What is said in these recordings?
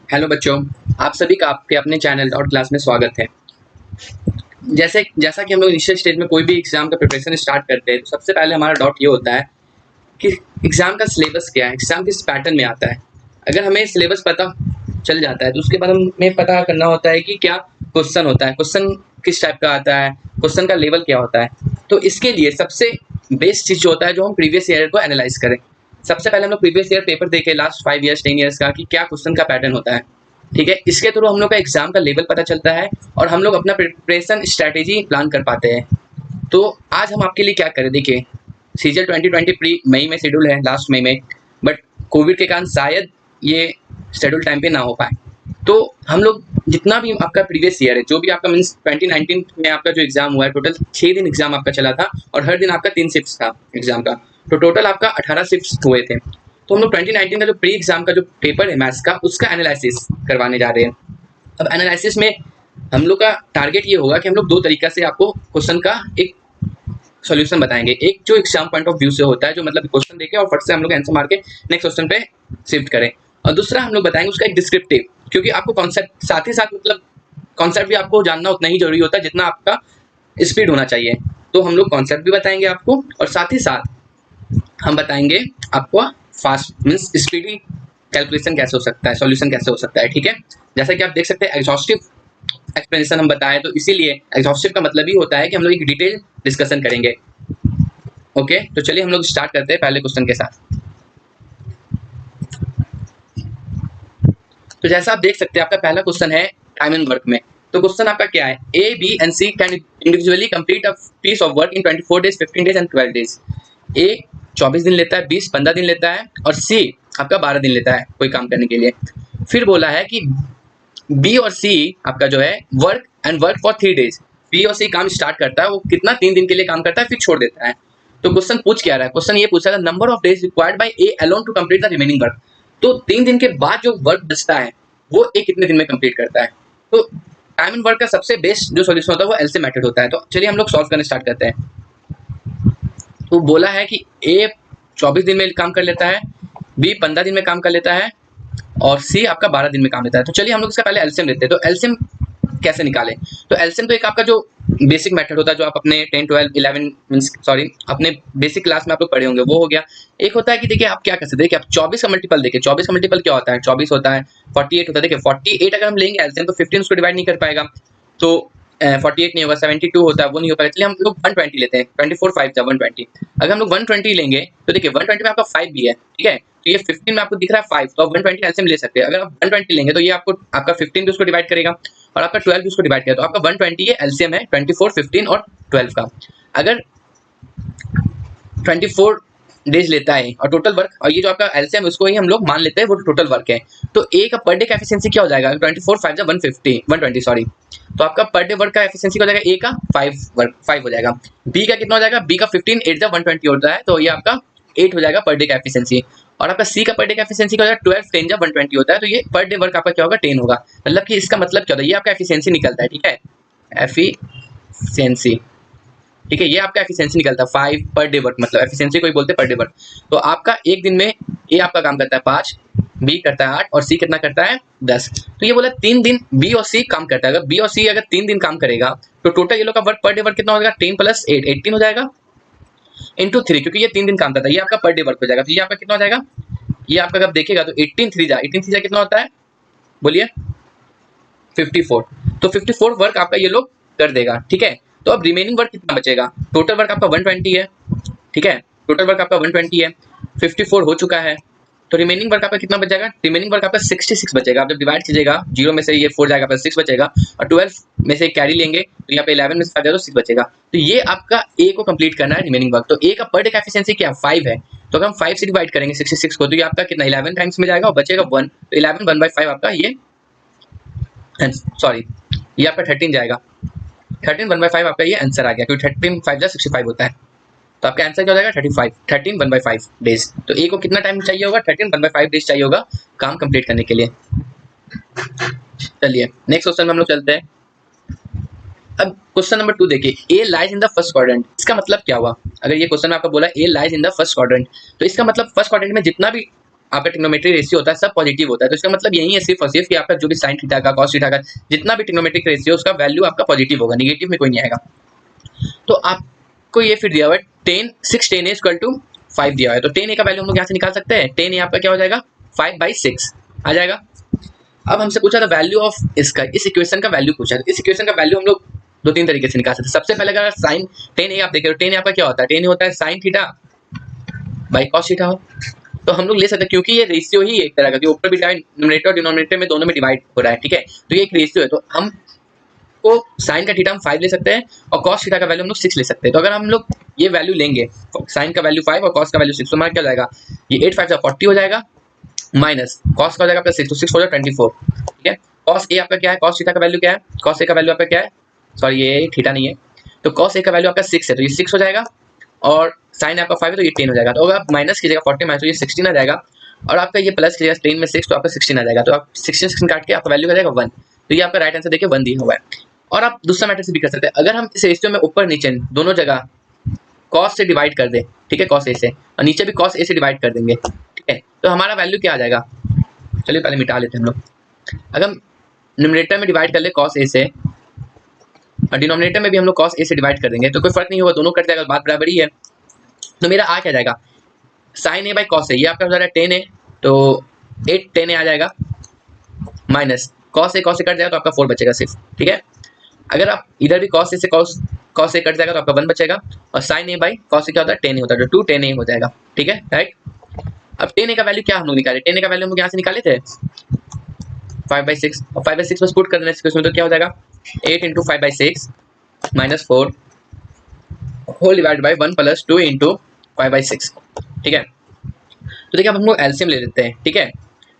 Hello बच्चों, आप सभी का आपके अपने चैनल डॉट क्लास में स्वागत है। जैसा कि हम लोग इनिशियल स्टेज में कोई भी एग्जाम का प्रिपरेशन स्टार्ट करते हैं तो सबसे पहले हमारा डाउट ये होता है कि एग्जाम का सिलेबस क्या है, एग्जाम किस पैटर्न में आता है। अगर हमें सिलेबस पता चल जाता है तो उसके बाद हमें पता करना होता है कि क्या क्वेश्चन होता है, क्वेश्चन किस टाइप का आता है, क्वेश्चन का लेवल क्या होता है। तो इसके लिए सबसे बेस्ट चीज जो होता है जो हम प्रीवियस ईयर को एनालाइज करें। सबसे पहले हम लोग प्रीवियस ईयर पेपर देखें लास्ट 5 ईयर्स 10 ईयर्स का कि क्या क्वेश्चन का पैटर्न होता है। ठीक है, इसके थ्रू हम लोग का एग्जाम का लेवल पता चलता है और हम लोग अपना प्रिपरेशन स्ट्रैटेजी प्लान कर पाते हैं। तो आज हम आपके लिए क्या करें, देखिए सीजल 2020 प्री मई में शेड्यूल है, लास्ट मई में, बट कोविड के कारण शायद ये शेड्यूल टाइम पे ना हो पाए। तो हम लोग जितना भी आपका प्रीवियस ईयर है, जो भी आपका मीन्स 2019 में आपका जो एग्जाम हुआ है, टोटल 6 दिन एग्जाम आपका चला था और हर दिन आपका 3 शिफ्ट था एग्जाम का, तो टोटल आपका 18 शिफ्ट हुए थे। तो हम लोग 2019 का जो प्री एग्जाम का जो पेपर है मैथ्स का, उसका एनालिसिस करवाने जा रहे हैं। अब एनालिसिस में हम लोग का टारगेट ये होगा कि हम लोग दो तरीका से आपको क्वेश्चन का एक सॉल्यूशन बताएंगे। एक जो एग्जाम पॉइंट ऑफ व्यू से होता है, जो मतलब क्वेश्चन देखे और फट से हम लोग आंसर मार के नेक्स्ट क्वेश्चन पे शिफ्ट करें, और दूसरा हम लोग बताएंगे उसका एक डिस्क्रिप्टिव, क्योंकि आपको कॉन्सेप्ट साथ ही साथ मतलब कॉन्सेप्ट भी आपको जानना उतना ही जरूरी होता है जितना आपका स्पीड होना चाहिए। तो हम लोग कॉन्सेप्ट भी बताएंगे आपको और साथ ही साथ हम बताएंगे आपको फास्ट मीन्स स्पीडी कैलकुलेशन कैसे हो सकता है, सॉल्यूशन कैसे हो सकता है। ठीक है, जैसा कि आप देख सकते हैं एग्जॉस्टिव एक्सप्लेनेशन हम बताएं, तो इसीलिए एग्जॉस्टिव का मतलब ही होता है कि हम लोग एक डिटेल डिस्कशन करेंगे। ओके, तो चलिए हम लोग स्टार्ट करते हैं पहले क्वेश्चन के साथ। तो जैसा आप देख सकते हैं आपका पहला क्वेश्चन है टाइम एंड वर्क में। तो क्वेश्चन आपका क्या है, A B and C can individually complete a piece of work in 24 days 15 days and 12 days. A 24 दिन लेता है, 20 15 दिन लेता है और सी आपका 12 दिन लेता है कोई काम करने के लिए। फिर बोला है कि बी और सी आपका जो है वर्क फॉर 3 डेज। बी और सी काम स्टार्ट करता है, वो कितना 3 दिन के लिए काम करता है फिर छोड़ देता है। तो क्वेश्चन पूछ क्या रहा है, क्वेश्चन ये पूछा था number of days required by a alone to complete the remaining work. तो 3 दिन के बाद जो वर्क बचता है वो ए कितने दिन में कंप्लीट करता है। तो टाइम एंड वर्क का सबसे बेस्ट जो सॉल्यूशन होता है वो एलसीएम मेथड होता है। तो चलिए हम लोग सॉल्व करना स्टार्ट करते हैं। तो बोला है कि ए 24 दिन में काम कर लेता है, बी 15 दिन में काम कर लेता है और सी आपका 12 दिन में काम लेता है। तो चलिए हम लोग इसका पहले एलसीएम लेते हैं। तो एलसीएम कैसे निकालें, तो एलसीएम तो एक आपका जो बेसिक मेथड होता है जो आप अपने 10 12 11 मींस सॉरी अपने बेसिक क्लास में आप लोग पढ़े होंगे वो हो गया। एक होता है कि देखिए आप क्या कर सकते हैं कि आप 24 का मल्टीपल देखिए, 24 का मल्टीपल क्या होता है, 24 होता है, 48 होता है। देखिए 48 अगर हम लेंगे एलसीएम तो 15 उसको डिवाइड नहीं कर पाएगा, तो 48 नहीं होगा, 72 होता है वो नहीं हो पाएगा। चलिए हम लोग 120 लेते हैं, 24 5 था 120। अगर हम लोग 120 लेंगे तो देखिए 120 में आपका 5 भी है, ठीक है, तो ये 15 में आपको दिख रहा है 5, तो आप 120 एलसीएम ले सकते हैं। अगर आप 120 लेंगे तो ये आपको आपका 15 भी उसको डिवाइड करेगा और आपका 12 भी उसको डिवाइड करेगा, तो आपका 120 ये एलसीएम है 24 15 और 12 का। अगर 24 डेज लेता है और टोटल वर्क, और ये जो आपका एलसीएम उसको ही हम लोग मान लेते हैं वो टोटल वर्क है, तो ए का पर डे का एफिशिएंसी क्या हो जाएगा, 24 5 150 120 सॉरी, तो आपका पर डे वर्क का एफिशिएंसी क्या हो जाएगा, ए का 5 हो जाएगा। बी का कितना हो जाएगा, बी का 15 8 120 होता है, तो ये आपका 8 हो जाएगा पर डे का एफिशिएंसी। और आपका सी का पर डे का एफिशिएंसी क्या हो जाएगा, 12 10 120 होता है, तो ये पर डे वर्क आपका क्या होगा 10 होगा। मतलब कि इसका मतलब क्या होता है, ये आपका एफिशिएंसी निकलता है। ठीक है, एफिशिएंसी, ठीक है, ये आपका एफिशिएंसी निकलता है 5 पर डे वर्क, मतलब एफिशिएंसी को ही बोलते हैं पर डे वर्क। तो आपका एक दिन में ए आपका काम करता है 5, बी करता है 8 और सी कितना करता है 10। तो ये बोला 3 दिन बी और सी काम करता है। अगर बी और सी अगर 3 दिन काम करेगा तो टोटल ये लोग का वर्क पर डे वर्क कितना हो जाएगा, 10 + 8 18 हो जाएगा इंटू 3, क्योंकि ये 3 दिन काम करता है, ये आपका पर डे वर्क हो जाएगा। तो ये आपका कितना हो जाएगा, ये आपका जब देखेगा तो 18 3 जा कितना होता है, बोलिए 54। तो 54 वर्क आपका ये लोग कर देगा। ठीक है, तो अब रिमेनिंग वर्क कितना बचेगा, टोटल वर्क आपका 120 है, ठीक है, टोटल वर्क आपका 120 है, 54 हो चुका है, तो रिमेनिंग वर्क आपका कितना बच जाएगा, रिमेनिंग वर्क आपका 66 बचेगा। आप जब डिवाइड कीजिएगा 0 में से ये 4 जाएगा, आपका 6 बचेगा, और 12 में से कैरी लेंगे तो यहाँ पे 11 में से 5 जाएगा तो 6 बचेगा। तो ये आपका ए को कंप्लीट करना है रिमेनिंग वर्क। तो ए का पर डे का एफिशिएंसी क्या 5 है, तो अगर हम 5 से डिवाइड करेंगे 66 को तो ये आपका कितना 11 टाइम्स में जाएगा और बचेगा 1, तो 11 1/5 आपका ये सॉरी ये आपका 13 जाएगा, 13 1/5 आपका ये आंसर आ गया, क्योंकि 13 5 जा 65 होता है। तो आपका आंसर क्या हो जाएगा 35 13 1/5 डेज। तो ए को कितना टाइम चाहिए होगा, 13 1/5 डेज चाहिए होगा काम कंप्लीट करने के लिए। चलिए नेक्स्ट क्वेश्चन में हम लोग चलते हैं। अब क्वेश्चन नंबर 2 देखिए, A lies in the first quadrant. इसका मतलब क्या हुआ, अगर ये क्वेश्चन में आपका बोला A lies in the first quadrant, तो इसका मतलब फर्स्ट क्वाड्रेंट में जितना भी आपका ट्रिग्नोमेट्रिक रेशियो होता है सब पॉजिटिव होता है। तो इसका मतलब यही है सिर्फ और सिर्फ कि आपका जो भी साइन थीटा का कॉस थीटा का जितना भी ट्रिग्नोमेट्रिक रेशियो उसका वैल्यू आपका पॉजिटिव होगा, निगेटिव में कोई नहीं आएगा। तो आपको ये फिर दिया हुआ है 6 tan a इक्वल टू 5 दिया हुआ है। तो tan a का वैल्यू हम लोग यहाँ से निकाल सकते हैं। tan a आपका क्या हो जाएगा 5/6 आ जाएगा। अब हमसे पूछा था वैल्यू ऑफ इसका, इस इक्वेशन का वैल्यू पूछा। इस इक्वेशन का वैल्यू हम लोग 2-3 तरीके से निकाल सकते हैं। सबसे पहले अगर साइन tan a आप देख रहे हो, tan a आपका क्या होता है, tan a होता है sine theta by cos theta हो। तो हम लोग ले सकते हैं क्योंकि ये रेशियो ही एक तरह का कि ऊपर भी न्यूमरेटर और डिनोमिनेटर में दोनों में डिवाइड हो रहा है, ठीक है। तो ये एक रेशियो है, तो हम को साइन का थीटा हम 5 ले सकते हैं और कॉस थीटा का वैल्यू हम लोग 6 ले सकते हैं। तो अगर हम लोग ये वैल्यू लेंगे, साइन का वैल्यू 5 और कॉस का वैल्यू 6, तो हमारा क्या हो जाएगा, ये 8 5 40 हो जाएगा, माइनस कॉस का हो जाएगा प्लस 6, तो 6 हो जाएगा 24, ठीक है। कॉस ए आपका क्या है, कॉस थीटा का वैल्यू क्या है, कॉस ए का वैल्यू आपका क्या है, सॉरी ये थीटा नहीं है, तो कॉस ए का वैल्यू आपका 6 है, तो ये 6 हो जाएगा, और साइन आपका 5 है तो ये 10 हो जाएगा। तो अगर आप माइनस कीजिएगा 40 माइनस तो ये 16 आ जाएगा, और आपका ये प्लस कीजिएगा 10 में 6 तो आपका 16 आ जाएगा। तो आप 16 काट के आपका वैल्यू आ जाएगा 1। तो ये आपका राइट आंसर देखिए 1 दिया हुआ है। और आप दूसरा मैथड से भी कर सकते हैं, अगर हम इस रेशियो में ऊपर नीचे दोनों जगह कॉस से डिवाइड कर दें, ठीक है, कॉस ए से, और नीचे भी कॉस ए से डिवाइड कर देंगे, ठीक है, तो हमारा वैल्यू क्या आ जाएगा, चलिए पहले मिटा लेते हैं हम लोग। अगर हम न्यूमरेटर में डिवाइड कर ले कॉस ए से और डिनोमिनेटर में भी हम लोग कॉस ए से डिवाइड कर देंगे तो कोई फर्क नहीं होगा, दोनों कट जाएगा, बात बराबर ही है। तो मेरा आ क्या जाएगा, sign A by cos A, ये आपका हो जाएगा 10 a, तो 8 10 a आ जाएगा, माइनस कॉस ए कट जाएगा तो आपका 4 बचेगा सिर्फ, ठीक है। अगर आप इधर भी कॉस ए से कॉस ए कट जाएगा तो आपका 1 बचेगा, और sign A by cos A क्या होता है 10 a होता है, तो 2 10 a हो जाएगा, ठीक है, राइट। अब 10 a का वैल्यू क्या हम लोग निकाले, 10 a का वैल्यू हम लोग यहाँ से निकाले थे 5/6, और 5/6 बस पुट कर देना इसमें, तो क्या हो जाएगा 8 into 5/6 minus 4 whole divide by 1 plus 2 into 5/6, ठीक है। तो देखिए अब हम लोग एलसीएम ले लेते हैं, ठीक है।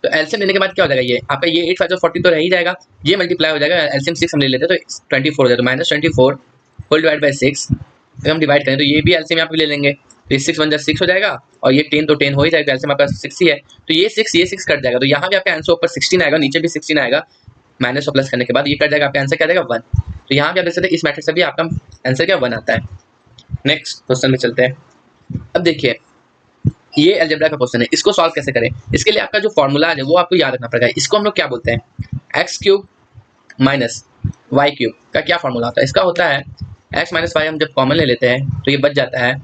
तो एलसीएम लेने के बाद क्या हो जाएगा, ये आपका ये 8 5 40 तो रह ही जाएगा, ये मल्टीप्लाई हो जाएगा, एलसीएम 6 हम ले लेते हैं तो 24 हो जाएगा, तो माइनस 24 होल डिवाइड बाई 6, अगर हम डिवाइड करें तो ये भी एलसीएम यहाँ पे ले लेंगे, तो ये 6 1 जा 6 हो जाएगा, और ये 10 तो 10 हो ही जाएगा, एलसीएम आपका 6 ही है, तो ये 6 कट जाएगा, तो यहाँ भी आपका आंसर ऊपर 16 आएगा, नीचे भी 16 आएगा, माइनस और प्लस करने के बाद ये कट जाएगा, आपका आंसर क्या जाएगा 1। तो यहाँ पे आप देख सकते हैं इस मैथड से भी आपका आंसर क्या 1 आता है। नेक्स्ट क्वेश्चन में चलते हैं। अब देखिए ये अलजेब्रा का क्वेश्चन है, इसको सॉल्व कैसे करें, इसके लिए आपका जो फॉर्मूला है वो आपको याद रखना पड़ेगा। इसको हम लोग क्या बोलते हैं, x³ माइनस y³ का क्या फॉर्मूला होता है, इसका होता है x माइनस वाई, हम जब कॉमन ले लेते हैं तो ये बच जाता है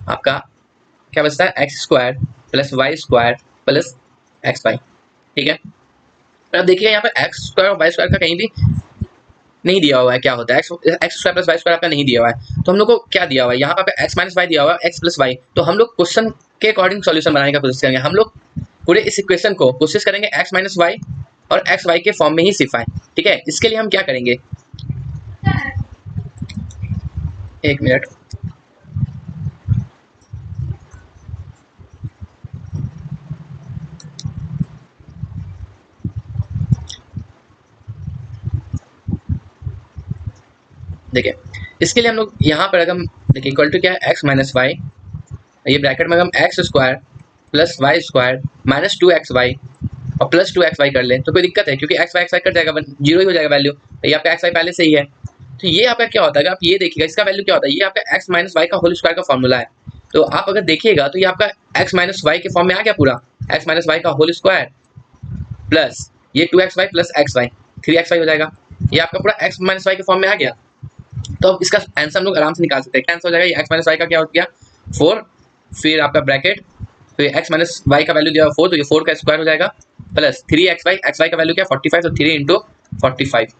आपका, क्या बचता है x² plus y² plus xy, ठीक है। अब देखिए यहाँ पर x² और y² का कहीं भी नहीं दिया हुआ है, क्या होता है x² प्लस y² आपका नहीं दिया हुआ है, तो हम लोग को क्या दिया हुआ है, यहाँ पर x माइनस वाई दिया हुआ है, x प्लस वाई, तो हम लोग क्वेश्चन के अकॉर्डिंग सॉल्यूशन बनाने का कोशिश करेंगे। हम लोग पूरे इस इक्वेशन को कोशिश करेंगे x माइनस वाई और एक्स वाई के फॉर्म में ही सिर्फ आए, ठीक है। इसके लिए हम क्या करेंगे, एक मिनट, देखिए इसके लिए हम लोग यहाँ पर अगर हम देखिए इक्वल टू क्या है x माइनस वाई, ये ब्रैकेट में हम x² plus y² minus 2xy और प्लस 2xy कर लें तो कोई दिक्कत है, क्योंकि xy कट जाएगा, 0 ही हो जाएगा वैल्यू, तो ये आपका xy पहले से ही है। तो ये आपका क्या होता है, अगर आप ये देखिएगा इसका वैल्यू क्या होता है, ये आपका x माइनस वाई का होल स्क्वायर का फॉर्मूला है, तो आप अगर देखिएगा तो ये आपका x माइनस वाई के फॉर्म में आ गया पूरा, x माइनस वाई का होल स्क्वायर प्लस ये 2xy प्लस xy 3xy हो जाएगा, ये आपका पूरा x माइनस वाई के फॉर्म में आ गया। तो अब इसका आंसर हम लोग आराम से निकाल सकते हैं, क्या आंसर हो जाएगा, ये x माइनस वाई का क्या हो गया 4, फिर आपका ब्रैकेट, तो ये x माइनस वाई का वैल्यू दिया 4, तो ये 4 का स्क्वायर हो जाएगा प्लस 3xy, xy का वैल्यू क्या 45, तो 3 इंटू 45।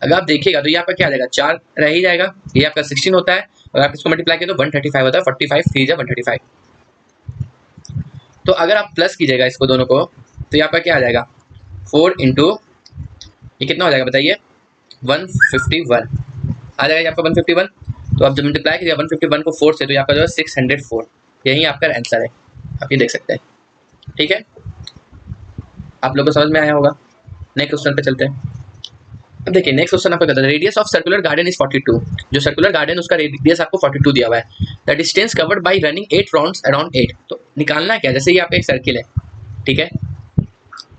अगर आप देखिएगा तो ये आपका क्या आ जाएगा 4 रह ही जाएगा, ये आपका 16 होता है, अगर आप इसको मल्टीप्लाई किया तो 135 होता है, 45 3 जा 135। तो अगर आप प्लस कीजिएगा इसको दोनों को तो ये आपका क्या आ जाएगा 4 इंटू ये कितना हो जाएगा बताइए 151 आ जाएगा आपका 151। तो आप जब मल्टीप्लाई कीजिए 151 को 4 से तो आपका जो है 604, यही आपका आंसर है, आप ये देख सकते हैं, ठीक है। आप लोगों को समझ में आया होगा। नेक्स्ट क्वेश्चन पे चलते हैं। अब देखिए नेक्स्ट क्वेश्चन आपका कहता है radius of circular garden is 42, जो सर्कुलर गार्डन उसका रेडियस आपको 42 दिया हुआ है, the distance covered by running 8 rounds around 8। तो निकालना क्या, जैसे ये आपका एक सर्किल है, ठीक है,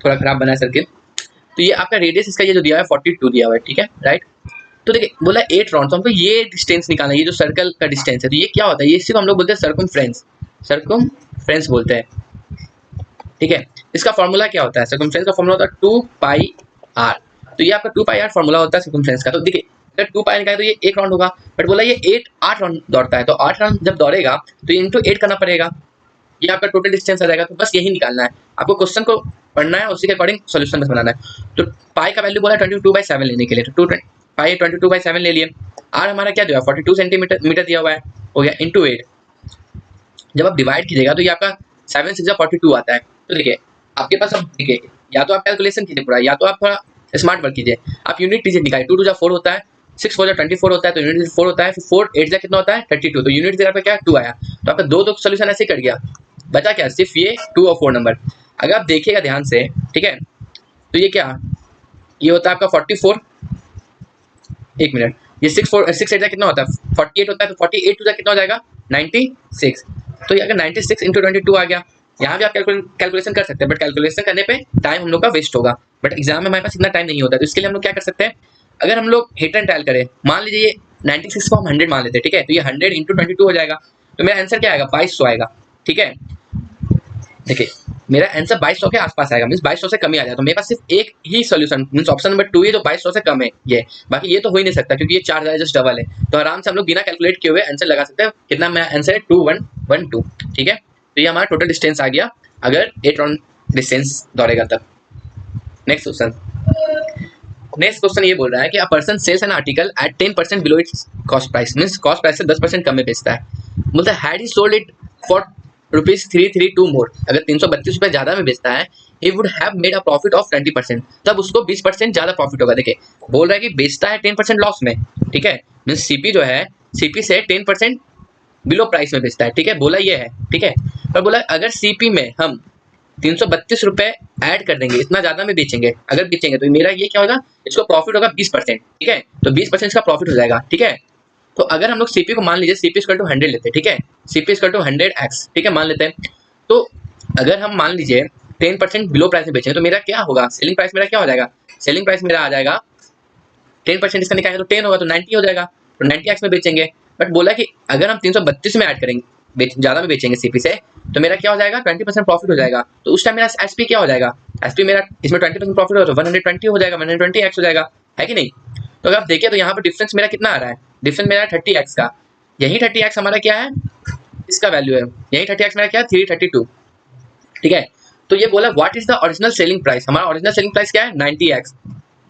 थोड़ा खराब बना है सर्किल, तो ये आपका रेडियस इसका ये जो दिया है 42 दिया हुआ है, ठीक है, राइट। तो देखिए बोला 8 राउंड, तो हमको ये डिस्टेंस निकालना है, ये जो सर्कल का डिस्टेंस है, तो ये क्या होता है, ये सिर्फ हम लोग बोलते हैं सर्कमफ्रेंस बोलते हैं, ठीक है। इसका फॉर्मूला क्या होता है? सर्कमफ्रेंस का फॉर्मूला होता है 2 पाई आर। तो ये आपका 2 पाई आर फॉर्मूला होता है सर्कमफ्रेंस का। तो देखिए अगर 2 पाई निकाले तो ये 1 राउंड होगा, बट बोला ये 8 राउंड दौड़ता है, तो 8 राउंड जब दौड़ेगा तो इंटू 8 करना पड़ेगा, ये आपका टोटल डिस्टेंस आ जाएगा। तो बस यही निकालना है आपको, क्वेश्चन को पढ़ना है, उसी के अकॉर्डिंग सोल्यूशन बस बनाना है। तो पाई का वैल्यू बोला 22/7 लेने के लिए, तो पाई 22/7 ले लिए। आर हमारा क्या दिया, 42 सेंटीमीटर दिया हुआ है, हो गया इंटू 8। जब आप डिवाइड कीजिएगा तो ये आपका 7 6 42 आता है। तो देखिए आपके पास, अब देखिए या तो आप कैलकुलेशन कीजिए पूरा, या तो आप थोड़ा स्मार्ट वर्क कीजिए। आप यूनिट डिजिट निकालिए, 2 2 4 होता है, 6 4 24 होता है, तो यूनिट 4 होता है, फिर 4 8 कितना होता है 32, तो यूनिट जगह पे क्या 2 आया। तो आपका दो सोल्यूशन ऐसे कट गया, बचा क्या सिर्फ ये 2 और 4 नंबर। अगर आप देखिएगा ध्यान से, ठीक है, तो ये क्या, ये होता है आपका 44, एक मिनट, ये 6 8 कितना होता है 48 होता है, तो 48 टू कितना हो जाएगा 96। तो ये अगर 96 इंटू 22 आ गया। यहाँ भी आप कैलकुलेशन कर सकते हैं, बट कैलकुलेशन करने पे टाइम हम लोग का वेस्ट होगा, बट एग्जाम में हमारे पास इतना टाइम नहीं होता। तो इसके लिए हम लोग क्या कर सकते हैं, अगर हम लोग हिट एंड ट्रायल करें, मान लीजिए ये 96 को हम 100 मान लेते हैं, ठीक है, तो ये 100 इंटू 22 हो जाएगा, तो मेरा आंसर क्या आएगा 2200 आएगा। ठीक है, देखिए मेरा आंसर 2200 के आसपास आएगा, मींस 2200 से कम ही आ जाएगा। तो मेरे पास सिर्फ एक ही सॉल्यूशन मींस ऑप्शन नंबर 2 है जो 2200 से कम है, ये बाकी ये तो हो ही नहीं सकता, क्योंकि ये 4 जस्ट डबल है। तो आराम से हम लोग बिना कैलकुलेट किए हुए आंसर लगा सकते हैं। कितना मेरा आंसर है 2112। ठीक है, तो ये हमारा टोटल डिस्टेंस आ गया अगर 8 राउंड डिस्टेंस दौड़ेगा तब। नेक्स्ट क्वेश्चन ये बोल रहा है कि a person sells an article at 10% below its cost price, means cost price से 10% कम में बेचता है। बोलता है had he sold it for ₹332 more, अगर 332 रुपये ज्यादा में बेचता है, he would have made a profit of 20%, तब उसको 20% ज्यादा प्रॉफिट होगा। देखिए बोल रहा है कि बेचता है 10% लॉस में, ठीक है, मींस सीपी जो है सीपी से 10% बिलो प्राइस में बेचता है, ठीक है, बोला ये है, ठीक है। पर बोला अगर सीपी में हम 332 रुपये ऐड कर देंगे, इतना ज्यादा में बेचेंगे, अगर बेचेंगे तो मेरा ये क्या होगा, इसको प्रॉफिट होगा 20%, ठीक है, तो 20% इसका प्रॉफिट हो जाएगा। ठीक है, तो अगर हम लोग सीपी को मान लीजिए सीपी इक्वल टू 100 लेते हैं, ठीक है, सीपी इक्वल टू 100x, ठीक है, मान लेते हैं। तो अगर हम मान लीजिए 10% बिलो प्राइस में बेचेंगे, तो मेरा क्या होगा, सेलिंग प्राइस मेरा क्या हो जाएगा, सेलिंग प्राइस मेरा आ जाएगा 10% इसका निकालेंगे तो 10 होगा, तो 90 हो जाएगा, तो 90x में बेचेंगे। बट बोला कि अगर हम 332 में ऐड करेंगे, ज्यादा में बेचेंगे सीपी से, तो मेरा क्या हो जाएगा 20% प्रॉफिट हो जाएगा। तो उस टाइम मेरा एसपी क्या हो जाएगा, एसपी मेरा इसमें 20% प्रॉफिट हो तो 120 हो जाएगा, 120x हो जाएगा, है कि नहीं। तो अगर आप देखिए तो यहाँ पर डिफरेंस मेरा कितना आ रहा है, डिफरेंस मेरा 30x का, यही 30x हमारा क्या है, इसका वैल्यू है, यही 30x मेरा क्या है 332। ठीक है, तो ये बोला what is the original selling price, हमारा ओरिजिनल सेलिंग प्राइस क्या है 90x,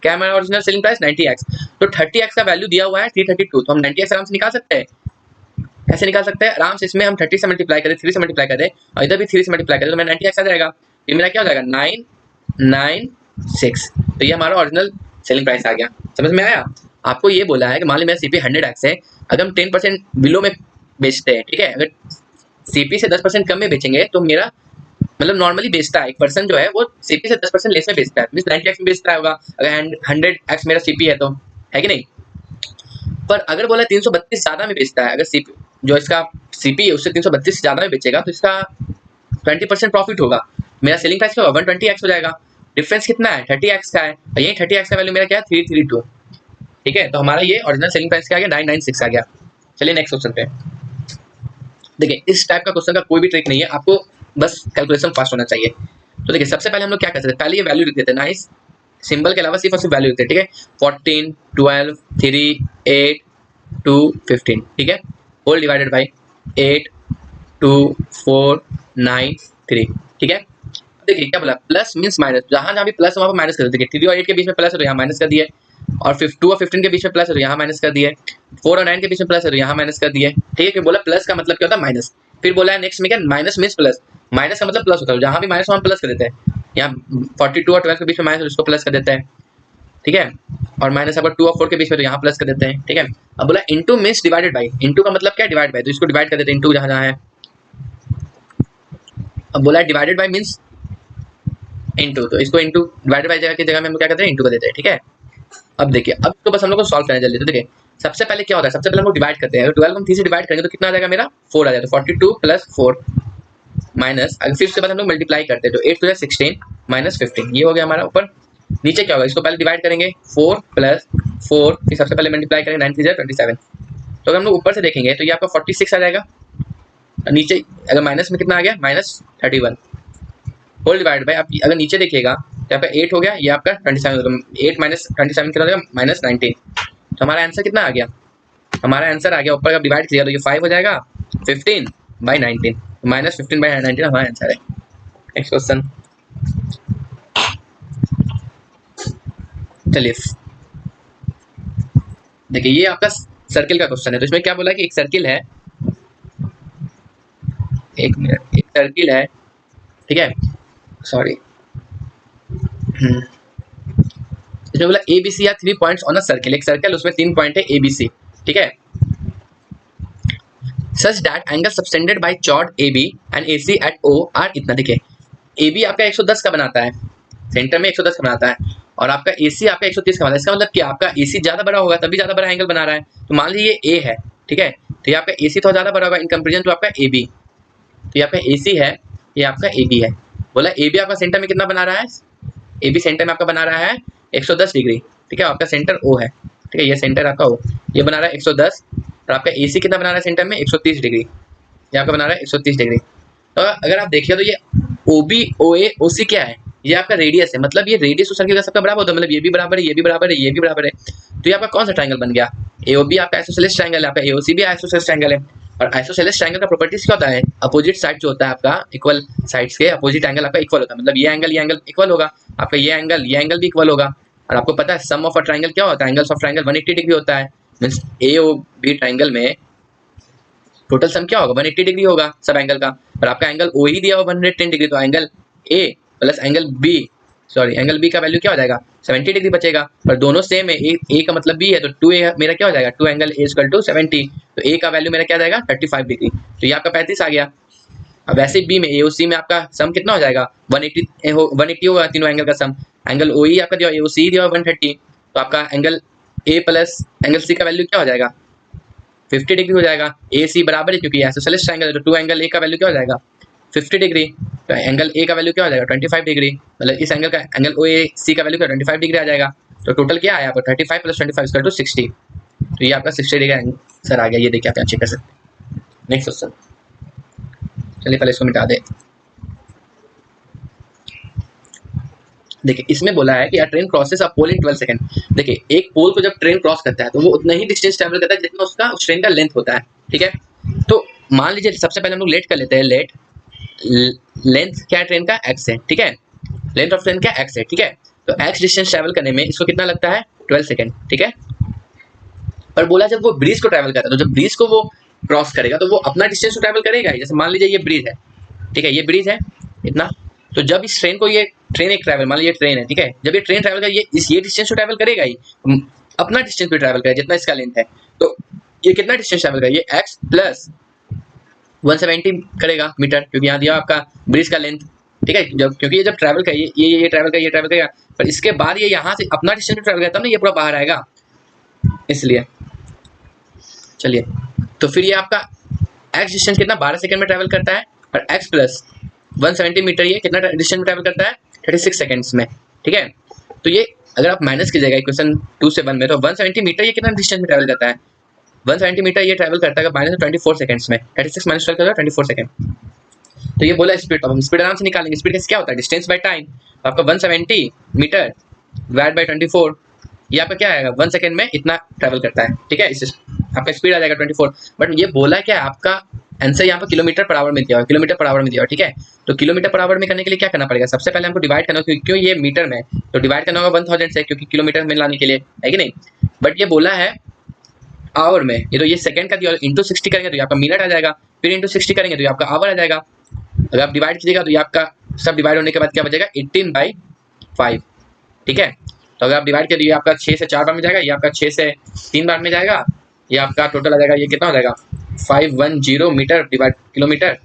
क्या है हमारा ओरिजिनल सेलिंग प्राइस 90x। तो 30x का वैल्यू दिया हुआ है 332, तो हम 90x आराम से निकाल सकते हैं, कैसे निकाल सकते हैं आराम से, इसमें हम 30 से मल्टीप्लाई करें, 3 से मल्टीप्लाई करें और इधर भी 3 से मल्टीप्लाई करें, तो मेरा 90x आ जाएगा। ये मेरा क्या हो जाएगा 996, तो ये हमारा ओरिजिनल सेलिंग प्राइस आ गया। समझ में आया। आपको ये बोला है कि मान ली मेरा सीपी 100x है, अगर हम 10% बिलो में बेचते हैं, ठीक है, अगर सीपी से 10% कम में बेचेंगे तो मेरा मतलब नॉर्मली बेचता है एक पर्सन जो है वो सीपी से 10% लेस में बेचता है, मींस 90x में बेचता होगा अगर 100x मेरा सीपी है तो, है कि नहीं। पर अगर बोला 332 ज्यादा में बेचता है, अगर सीपी जो इसका सीपी है उससे 332 ज्यादा में बेचेगा तो इसका 20% प्रॉफिट होगा, मेरा सेलिंग प्राइस क्या होगा 120x हो जाएगा। डिफरेंस कितना है 30x का है, और यही 30x का वैल्यू मेरा क्या है 332। ठीक है, तो हमारा ये ओरिजिनल सेलिंग प्राइस क्या आ गया 996 आ गया। चलिए नेक्स्ट क्वेश्चन पे। देखिए इस टाइप का क्वेश्चन का कोई भी ट्रिक नहीं है, आपको बस कैलकुलेशन फास्ट होना चाहिए। तो देखिए सबसे पहले हम लोग क्या कर सकते हैं, पहले ये वैल्यू लिख देते हैं ना, इस सिंबल के अलावा सिर्फ और सिर्फ वैल्यू लिखते हैं, ठीक है, 14 12 3 8 2 15, ठीक है, होल डिवाइडेड बाई 8 2 4 9 3, ठीक है। देखिए क्या बोला, प्लस मींस माइनस, जहां जहां भी प्लस वहां पर माइनस कर देते, 3 और 8 के बीच में प्लस है तो यहाँ माइनस कर दिए, और 2 और 15 के बीच में प्लस है तो यहाँ माइनस कर दिए, 4 और 9 के बीच में प्लस है तो यहाँ माइनस कर दिए, ठीक है। फिर बोला प्लस का मतलब क्या होता है माइनस, फिर बोला है नेक्स्ट में क्या माइनस मींस प्लस, माइनस का मतलब प्लस होता है, जहां भी माइनस वहां प्लस कर देते हैं, यहाँ 42 और 12 के बीच में माइनस उसको प्लस कर देते हैं, ठीक है, और माइनस अगर 2 और 4 के बीच में तो यहाँ प्लस कर देते हैं, ठीक है। अब बोला into means divided by, into का मतलब क्या डिवाइड बाई, तो इसको डिवाइड कर देते हैं इंटू जहां जहां है। अब बोला डिवाइडेड बाई मींस इंटू, तो इसको इंटू डिवाइडेड बाई जगह की जगह में हम क्या करते हैं इंटू कर देते हैं, ठीक है। अब देखिए अब तो बस हम लोग को सॉल्व करना जल्दी। तो देखिए सबसे पहले क्या होता है, सबसे पहले हम लोग डिवाइड करते हैं, अगर 12 को हम 3 से डिवाइड करेंगे तो कितना आ जाएगा मेरा 4 आ जाएगा, तो 42 प्लस 4 माइनस, अगर फिर उसके बाद हम लोग मल्टीप्लाई करते हैं तो 8 to 16 माइनस 15, ये हो गया हमारा ऊपर। नीचे क्या होगा, इसको पहले डिवाइड करेंगे 4 प्लस 4, फिर सबसे पहले मल्टीप्लाई करेंगे 9 3 27, तो अगर हम लोग ऊपर से देखेंगे तो ये आपका 46 आ जाएगा, नीचे अगर माइनस में कितना आ गया माइनस 31, होल डिवाइड बाय, आप अगर नीचे देखिएगा तो आपका 8 हो गया, ये आपका 27, 8 माइनस 27 कितना हो जाएगा, माइनस 19। तो हमारा आंसर कितना आ गया, हमारा आंसर आ गया, ऊपर का डिवाइड किया तो ये 5 हो जाएगा 15/19, माइनस 15/19 हमारा आंसर है। नेक्स्ट क्वेश्चन, चलिए देखिए ये आपका सर्किल का क्वेश्चन है। तो इसमें क्या बोला कि एक सर्किल है, एक मिनट, एक सर्किल है, ठीक है, सॉरी, इसमें बोला A B C are 3 points on a circle, एक सर्कल उसमें 3 पॉइंट है ए बी सी, ठीक है, such that angle subtended by chord A B and A C at O are इतना। देखिए ए बी आपका 110 का बनाता है, सेंटर में 110 का बनाता है, और आपका ए सी आपका 130 का बनाता है। इसका मतलब कि आपका ए सी ज्यादा बड़ा होगा तभी ज्यादा बड़ा एंगल बना रहा है। तो मान लीजिए ये ए है, ठीक है, तो ये आपका ए सी थोड़ा ज्यादा बड़ा होगा इन कंपेरिजन टू आपका ए बी। तो ये आपका ए सी है, ये आपका ए बी है। बोला ए बी आपका सेंटर में कितना बना रहा है, ए बी सेंटर में आपका बना रहा है 110 डिग्री, ठीक है, आपका सेंटर ओ है, ठीक है, ये सेंटर आपका ओ, ये बना रहा है 110, और आपका ए सी कितना बना रहा है सेंटर में 130 डिग्री, ये आपका बना रहा है 130 डिग्री। तो अगर आप देखिए तो ये ओ बी ओ ए ओ सी क्या है, ये आपका रेडियस है, मतलब ये रेडियस उस सर्किल का सबका बराबर होता है, मतलब ये भी बराबर है, ये भी बराबर है, ये भी बराबर है। तो ये आपका कौन सा ट्रायंगल बन गया, ए ओ बी आपका आइसोसेलेस ट्रायंगल है, आपका ए ओ सी भी आइसोसेलेस ट्रायंगल है। और आइसोसेलेस ट्रायंगल का प्रॉपर्टीज क्या होता है, अपोजिट साइड जो होता है आपका, इक्वल साइड्स के अपोजिट एंगल आपका इक्वल होता है, मतलब ये एंगल इक्वल होगा, आपका ये एंगल भी इक्वल होगा। और आपको पता है सम ऑफ अ ट्रायंगल क्या होता है, एंगल्स ऑफ ट्रायंगल 180 डिग्री होता है, मींस ए ओ बी ट्रायंगल में टोटल सम क्या होगा 180 डिग्री होगा सब एंगल का। और आपका एंगल ओ ही दिया हुआ 110 डिग्री, तो angle A plus angle B, sorry angle B का वैल्यू क्या हो जाएगा 70 डिग्री बचेगा। पर दोनों सेम है, ए का मतलब बी है, तो 2a मेरा क्या हो जाएगा 2 एंगल ए इक्वल टू 70, तो ए का वैल्यू मेरा क्या जाएगा 35 डिग्री, तो ये आपका 35 आ गया। अब वैसे बी में एओसी में आपका सम कितना हो जाएगा 180 होगा तीनों एंगल का सम। एंगल ओ ही आपका दिया एओसी दिया 130, तो आपका angle A plus angle C का वैल्यू क्या हो जाएगा 50 डिग्री हो जाएगा। ए सी बराबर है क्योंकि आइसोसेलेस ट्रायंगल है, तो 2 एंगल ए का वैल्यू क्या हो जाएगा 50 डिग्री, तो एंगल ए का वैल्यू क्या हो जाएगा 25 डिग्री, मतलब इस एंगल का एंगल ओ ए सी का वैल्यू क्या 25 डिग्री आ जाएगा। तो टोटल क्या आया आपको 35 प्लस 25 इक्वल टू 60, तो ये आपका 60 डिग्री आंसर आ गया। ये देखिए आप यहाँ चेक कर सकते हैं। नेक्स्ट क्वेश्चन, चलिए पहले इसको मिटा दे। देखिए इसमें बोला है कि a train crosses a pole in 12 second. देखिए एक पोल को जब ट्रेन क्रॉस करता है तो वो उतना ही डिस्टेंस ट्रैवल करता है जितना उसका उस ट्रेन का लेंथ होता है, ठीक है। तो मान लीजिए सबसे पहले हम लोग लेट कर लेते हैं, लेट लेंथ क्या है ट्रेन का x है, ठीक है, लेंथ ऑफ ट्रेन क्या x है, ठीक है। तो x डिस्टेंस ट्रैवल करने में इसको कितना लगता है 12 सेकंड, ठीक है। पर बोला जब वो ब्रिज को ट्रैवल करता है, तो जब ब्रिज को वो क्रॉस करेगा तो वो अपना डिस्टेंस तो ट्रैवल करेगा ही। जैसे मान लीजिए ये ब्रिज है, ठीक है, ये ब्रिज है इतना, तो जब इस ट्रेन को ये ट्रेन एक ट्रैवल, मान लीजिए ट्रेन है, ठीक है, जब ये ट्रेन ट्रैवल करे ये डिस्टेंस तो ट्रैवल करेगा ही, अपना डिस्टेंस भी ट्रैवल करेगा जितना इसका लेंथ है। तो ये कितना डिस्टेंस ट्रैवल करेगा, ये x प्लस 170 करेगा मीटर, क्योंकि यहाँ दिया आपका ब्रिज का लेंथ, ठीक है। जब क्योंकि ये जब ट्रैवल करे ये ट्रैवल करे, ये ट्रैवल करेगा, पर इसके बाद ये यहाँ से अपना डिस्टेंस ट्रैवल करता है ना, ये पूरा बाहर आएगा इसलिए। चलिए तो फिर ये आपका x डिस्टेंस कितना 12 सेकंड में ट्रैवल करता है, और x प्लस 170 मीटर ये कितना डिस्टेंस में ट्रैवल करता है 36 सेकंड्स में, ठीक है। तो ये अगर आप माइनस कीजिएगा इक्वेशन 2 से 1 में, तो 170 मीटर ये कितना डिस्टेंस में ट्रैवल करता है 170 मीटर ये ट्रैवल करता है माइनस 24 सेकंड्स में, 36 माइनस 12 करता है 24 सेकंड। तो ये बोला स्पीड, अब हम स्पीड आराम से निकालेंगे। स्पीड क्या होता है डिस्टेंस बाय टाइम, आपका 170 मीटर डिवाइड बाय 24, ये आपका क्या आएगा 1 सेकंड में इतना ट्रैवल करता है, ठीक है, इससे आपका स्पीड आ जाएगा 24। बट ये बोला क्या है आपका आंसर यहाँ पर किलोमीटर पर आवर में दिया हुआ, किलोमीटर पर आवर में दिया हुआ, ठीक है। तो किलोमीटर पर आवर में करने के लिए क्या करना पड़ेगा, सबसे पहले हमको डिवाइड करना होगा, क्यों ये मीटर में, तो डिवाइड करना होगा 1000 से, क्योंकि किलोमीटर में लाने के लिए है कि नहीं। बट ये बोला है आवर में, ये तो ये सेकंड का दिया, इंटू 60 करेंगे तो ये आपका मिनट आ जाएगा, फिर इंटू 60 करेंगे तो ये आपका आवर आ जाएगा। अगर आप डिवाइड कीजिएगा तो ये आपका सब डिवाइड होने के बाद क्या बचेगा 18/5, ठीक है। तो अगर आप डिवाइड करिए आपका 6 से 4 बार में जाएगा, ये आपका 6 से 3 बार में जाएगा, ये आपका टोटल आ जाएगा, ये कितना हो जाएगा 510 मीटर किलोमीटर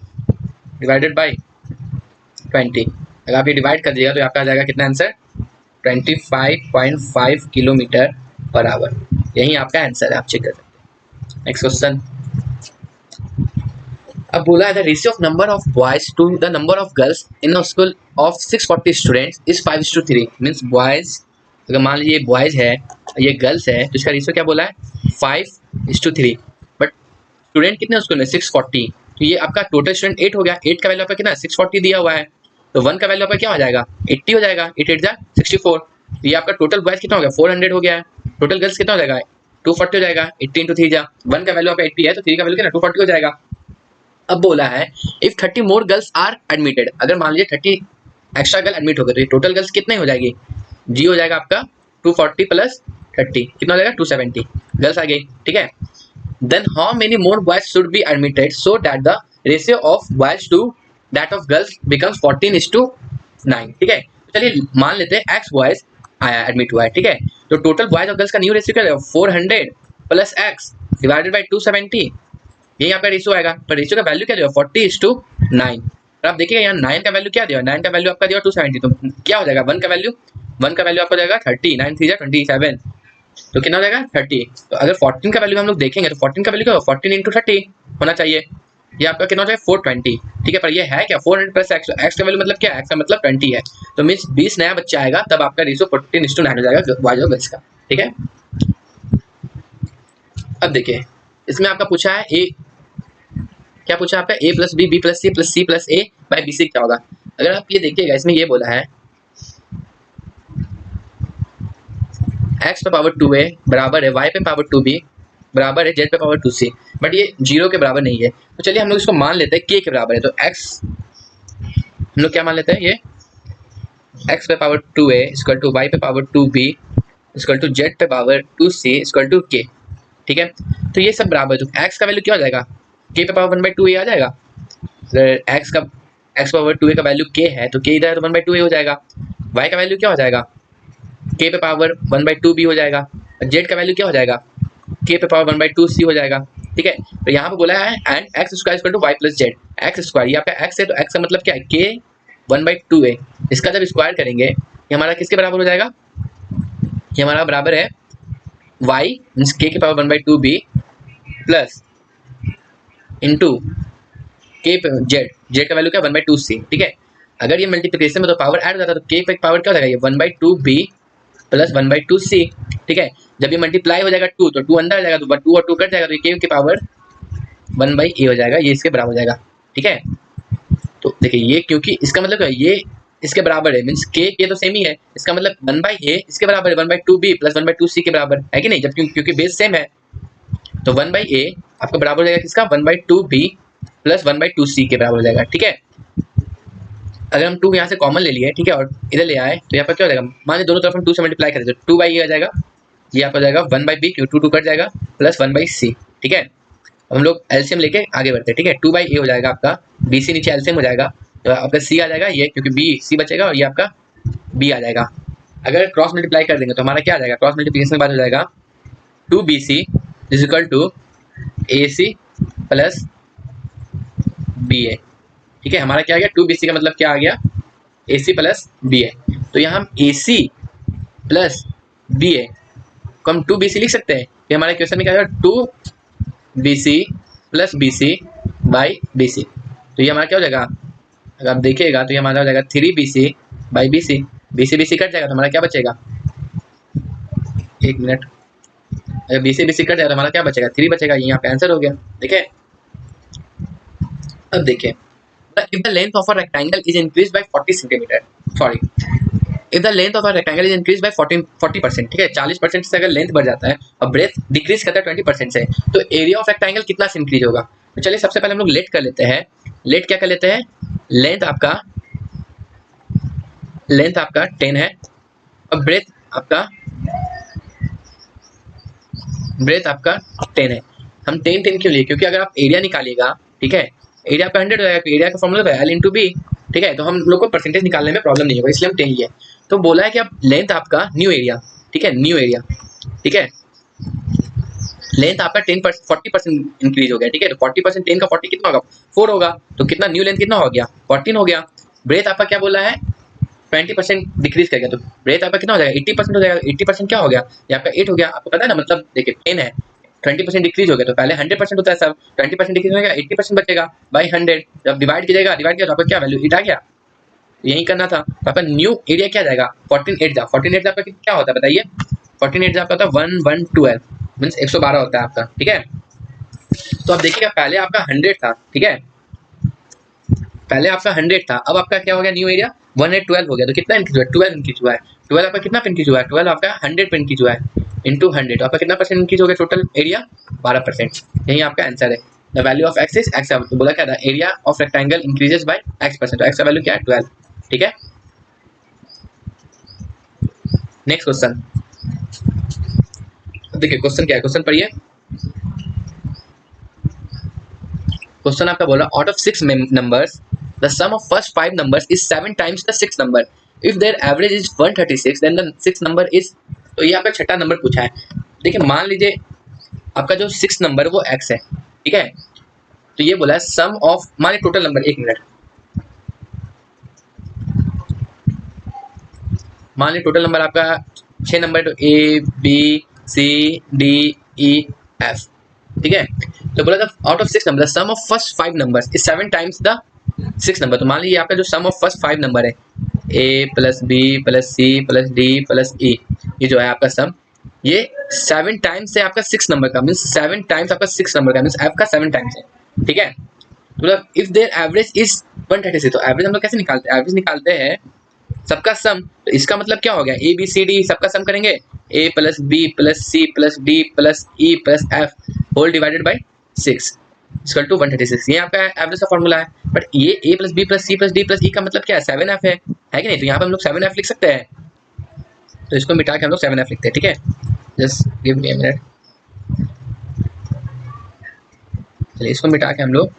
डिवाइडेड बाय 20। अगर आप ये डिवाइड कर दिएगा तो आपका आ जाएगा कितना आंसर 25.5 किलोमीटर पर आवर, यही आपका आंसर है, आप चेक कर सकते हैं। नेक्स्ट क्वेश्चन, अब बोला है the ratio of number of boys to the number of girls in a school of 640 students is 5:3, means boys, अगर मान लीजिए बॉयज है ये गर्ल्स है तो इसका रेशियो क्या बोला है 5:3। बट स्टूडेंट कितने स्कूल में 640, तो ये आपका टोटल स्टूडेंट 8 हो गया, 8 का वैल्यू आपका कितना 640 दिया हुआ है, तो 1 का वैल्यू आपका क्या हो जाएगा 80 हो जाएगा, 8 8 जा 64। तो ये आपका टोटल बॉयज कितना हो गया 400 हो गया है। टोटल गर्ल्स कितना हो जाएगा 240 हो जाएगा, 80 × 3 जा 1 का वैल्यू आपका 80 है तो 3 का वैल्यू क्या 240 हो जाएगा। अब बोला है if 30 more girls are admitted, अगर मान लीजिए 30 एक्स्ट्रा गर्ल एडमिट हो गए तो टोटल गर्ल्स कितने हो जाएगी, जी हो जाएगा आपका 240 प्लस 30 कितना हो जाएगा 270 गर्ल्स आ गई, ठीक है। Then how many more boys should be admitted so that the ratio of boys to that of girls becomes 14:9, ठीक है। तो चलिए मान लेते हैं एक्स बॉयज आया एडमिट हुआ है, ठीक है। तो टोटल बॉयज और गर्ल्स का न्यू रेशियो क्या है 400 प्लस एक्स डिवाइडेड बाई 270, यही आपका रेशियो आएगा। पर रेशियो का वैल्यू क्या दिया 40:9। और आप देखिएगा यहाँ 9 का वैल्यू क्या दिया, 9 का वैल्यू आपका दिया 270, तो क्या हो जाएगा 1 का वैल्यू आपको जाएगा 30, 9 3 27, तो कितना हो जाएगा 30। तो अगर 14 का वैल्यू हम लोग देखेंगे तो 14 का वैल्यू क्या होगा 14 × 30 होना चाहिए, ये आपका कितना हो जाएगा 420, ठीक है। पर ये है क्या 400 प्लस एक्स, एक्स का वैल्यू मतलब क्या है, एक्स का मतलब 20 है, तो मीन्स 20 नया बच्चा आएगा तब आपका रेशियो 14:9 हो जाएगा बॉयज और गर्ल्स का, ठीक है। अब देखिए इसमें आपका पूछा है ए, क्या पूछा आपका a plus B plus C plus C plus a by b c क्या होगा। अगर आप ये देखिएगा इसमें ये बोला है x पे पावर 2a बराबर है y पे पावर 2b बराबर है z पे पावर 2c, बट ये 0 के बराबर नहीं है। तो चलिए हम लोग इसको मान लेते हैं k के बराबर है, तो x हम लोग क्या मान लेते हैं, ये x पे power 2a equal to y पे power 2b equal to z पे power 2c equal to k, ठीक है। तो ये सब बराबर है, तो x का वैल्यू क्या हो जाएगा k पे पावर 1/2a आ जाएगा। अगर x पावर 2a का वैल्यू k है तो k इधर है तो 1/2a हो जाएगा। y का वैल्यू क्या हो जाएगा k पे पावर 1/2b हो जाएगा, और z का वैल्यू क्या हो जाएगा k पे पावर 1/2c हो जाएगा, ठीक है। तो यहाँ पे बोला है and x square equal to y plus z, x square ये आपका x है तो x का मतलब क्या है k 1/2a, इसका जब स्क्वायर करेंगे ये हमारा किसके बराबर हो जाएगा, ये हमारा बराबर है y मीन्स k के power 1/2b plus into k पे जेड का वैल्यू क्या 1/2c, ठीक है। अगर ये मल्टीप्लिकेशन में तो पावर ऐड हो जाता है तो k पे पावर क्या हो जाएगा ये 1/2b प्लस 1/2c, ठीक है। जब ये मल्टीप्लाई हो जाएगा 2 तो 2 अंदर आ जाएगा तो 2 और 2 कट जाएगा तो ये k की पावर 1/a हो जाएगा, ये इसके बराबर हो जाएगा, ठीक है। तो देखिए ये क्योंकि इसका मतलब है ये इसके बराबर है मीन्स k तो सेम ही है, इसका मतलब 1/a इसके बराबर है 1/2b प्लस 1/2c के बराबर है कि नहीं, जब क्योंकि बेस सेम है तो 1/a आपका बराबर हो जाएगा किसका 1/2b प्लस 1/2c के बराबर हो जाएगा, ठीक है। अगर हम 2 यहाँ से कॉमन ले लिए, ठीक है, और इधर ले आए तो यहाँ पर क्या हो जाएगा, मान लीजिए दोनों तरफ हम 2 से मल्टीप्लाई करें तो 2/a आ जाएगा, ये आपका जाएगा 1/b क्यों 2 कट जाएगा प्लस 1/c, ठीक है। हम लोग एलसीएम लेके आगे बढ़ते हैं, ठीक है। 2/a हो जाएगा आपका bc नीचे एलसीएम हो जाएगा तो आपका c आ जाएगा ये क्योंकि b c बचेगा और ये आपका b आ जाएगा। अगर क्रॉस मल्टीप्लाई कर देंगे तो हमारा क्या आ जाएगा, क्रॉस मल्टीप्लिकेशन के बाद हो जाएगा 2bc is equal to ac plus ba, ठीक है। हमारा क्या आ गया 2bc का मतलब क्या आ गया ac प्लस ba, तो यहाँ हम ac प्लस ba को हम 2bc लिख सकते हैं, ये हमारे क्वेश्चन में क्या आएगा 2bc plus bc by bc, तो ये हमारा क्या हो जाएगा, अगर आप देखिएगा तो ये हमारा हो जाएगा 3bc by bc, bc cut जाएगा तो हमारा क्या बचेगा, एक मिनट, अगर bc कट जाएगा तो हमारा क्या बचेगा 3 बचेगा, ये यहाँ पे आंसर हो गया, देखिए। अब देखिए if the length of a rectangle is increased by 40 centimeter, sorry, if the length of a rectangle is increased by 40%, ठीक है, 40% से अगर लेंथ बढ़ जाता है और ब्रेथ डिक्रीज करता है 20% से तो एरिया ऑफ रेक्टेंगल कितना से इंक्रीज होगा। तो चलिए सबसे पहले हम लोग लेट कर लेते हैं, लेट क्या कर लेते हैं, लेंथ आपका 10 है और ब्रेथ आपका 10 है। हम 10 क्यों लिए, क्योंकि अगर आप एरिया निकालिएगा, ठीक है, एरिया आपका 100 हो जाएगा, एरिया का फॉर्मूला है L × B, ठीक है, तो हम लोग को परसेंटेज निकालने में प्रॉब्लम नहीं होगा इसलिए हम 10 लिए। तो बोला है कि अब लेंथ आपका न्यू एरिया, ठीक है, न्यू एरिया, ठीक है, लेंथ आपका 40% इंक्रीज हो गया, ठीक है, तो 40% 10 का 40 कितना होगा 4 होगा, तो कितना न्यू लेंथ कितना हो गया 14 हो गया। ब्रेथ आपका क्या बोला है 20% डिक्रीज कर गया, तो ब्रेथ आपका कितना हो जाएगा 80% हो जाएगा, 80% क्या हो गया ये आपका 8 हो गया, आपको पता है ना, मतलब देखिए 10 है 20% डिक्रीज हो गया तो पहले 100% होता है सब, 20% डिक्रीज हो गया 80% बचेगा बाई 100, जब डिवाइड कीजिएगा तो आपका क्या वैल्यू 8 आ गया, यही करना था। तो आपका न्यू एरिया क्या जाएगा 14 आपका क्या होता है बताइए, 14 आपका होता है 1112 मीन्स 112 होता है आपका, ठीक है। तो अब देखिएगा पहले आपका 100 था, ठीक है, पहले आपका 100 था, अब आपका क्या हो गया न्यू एरिया 112 हो गया, तो कितना इंक्रीज हुआ 12 इंक्रीज हुआ है। 12 आपका कितना पे इंक्रीज हुआ है, 12 आपका 100 पे इंक्रीज हुआ है इंटू 100, आपका कितना परसेंट इंक्रीज हो गया टोटल एरिया 12%। यही आपका आंसर है। The value of x is x, तो बोला क्या था area of rectangle increases by x%, तो एक्स का वैल्यू क्या है 12। ठीक है, नेक्स्ट क्वेश्चन देखिए, क्वेश्चन क्या है, क्वेश्चन पढ़िए। क्वेश्चन आपका बोला out of 6 numbers the sum of first 5 numbers is 7 times the 6 number, if their average is 136 then the 6 number is, तो ये आपका छठा नंबर पूछा है। देखिए मान लीजिए आपका जो 6 नंबर वो x है, ठीक है, तो ये बोला है सम ऑफ, मान लीजिए टोटल नंबर, एक मिनट, मान लीजिए टोटल नंबर आपका 6 नंबर, तो a B C d e f, ठीक है, तो बोला था out of 6 number the sum of first 5 numbers is 7 times the 6 number, तो मान लीजिए आपका जो सम ऑफ फर्स्ट 5 नंबर है A plus B plus C plus D plus E, ये जो है आपका सम, ये 7 टाइम्स है आपका 6 नंबर का, मीन्स 7 टाइम्स आपका 6 नंबर का, मीन्स एफ का 7 टाइम्स है। ठीक है, मतलब इफ देयर एवरेज इज 136, तो एवरेज हम लोग कैसे निकालते हैं, एवरेज निकालते हैं सबका सम, तो इसका मतलब क्या हो गया ए बी सी डी सबका सम करेंगे, A plus B plus C plus D plus E plus F whole divided by 6 equal to 136, ये आपका एवरेज का फॉर्मूला है। बट ये A plus B plus C plus D plus E का मतलब क्या है 7f है कि नहीं, तो यहाँ पे हम लोग 7f लिख सकते हैं, तो इसको मिटा के हम लोग 7f लिखते हैं। ठीक है, just give me a minute, चलिए इसको मिटा के हम लोग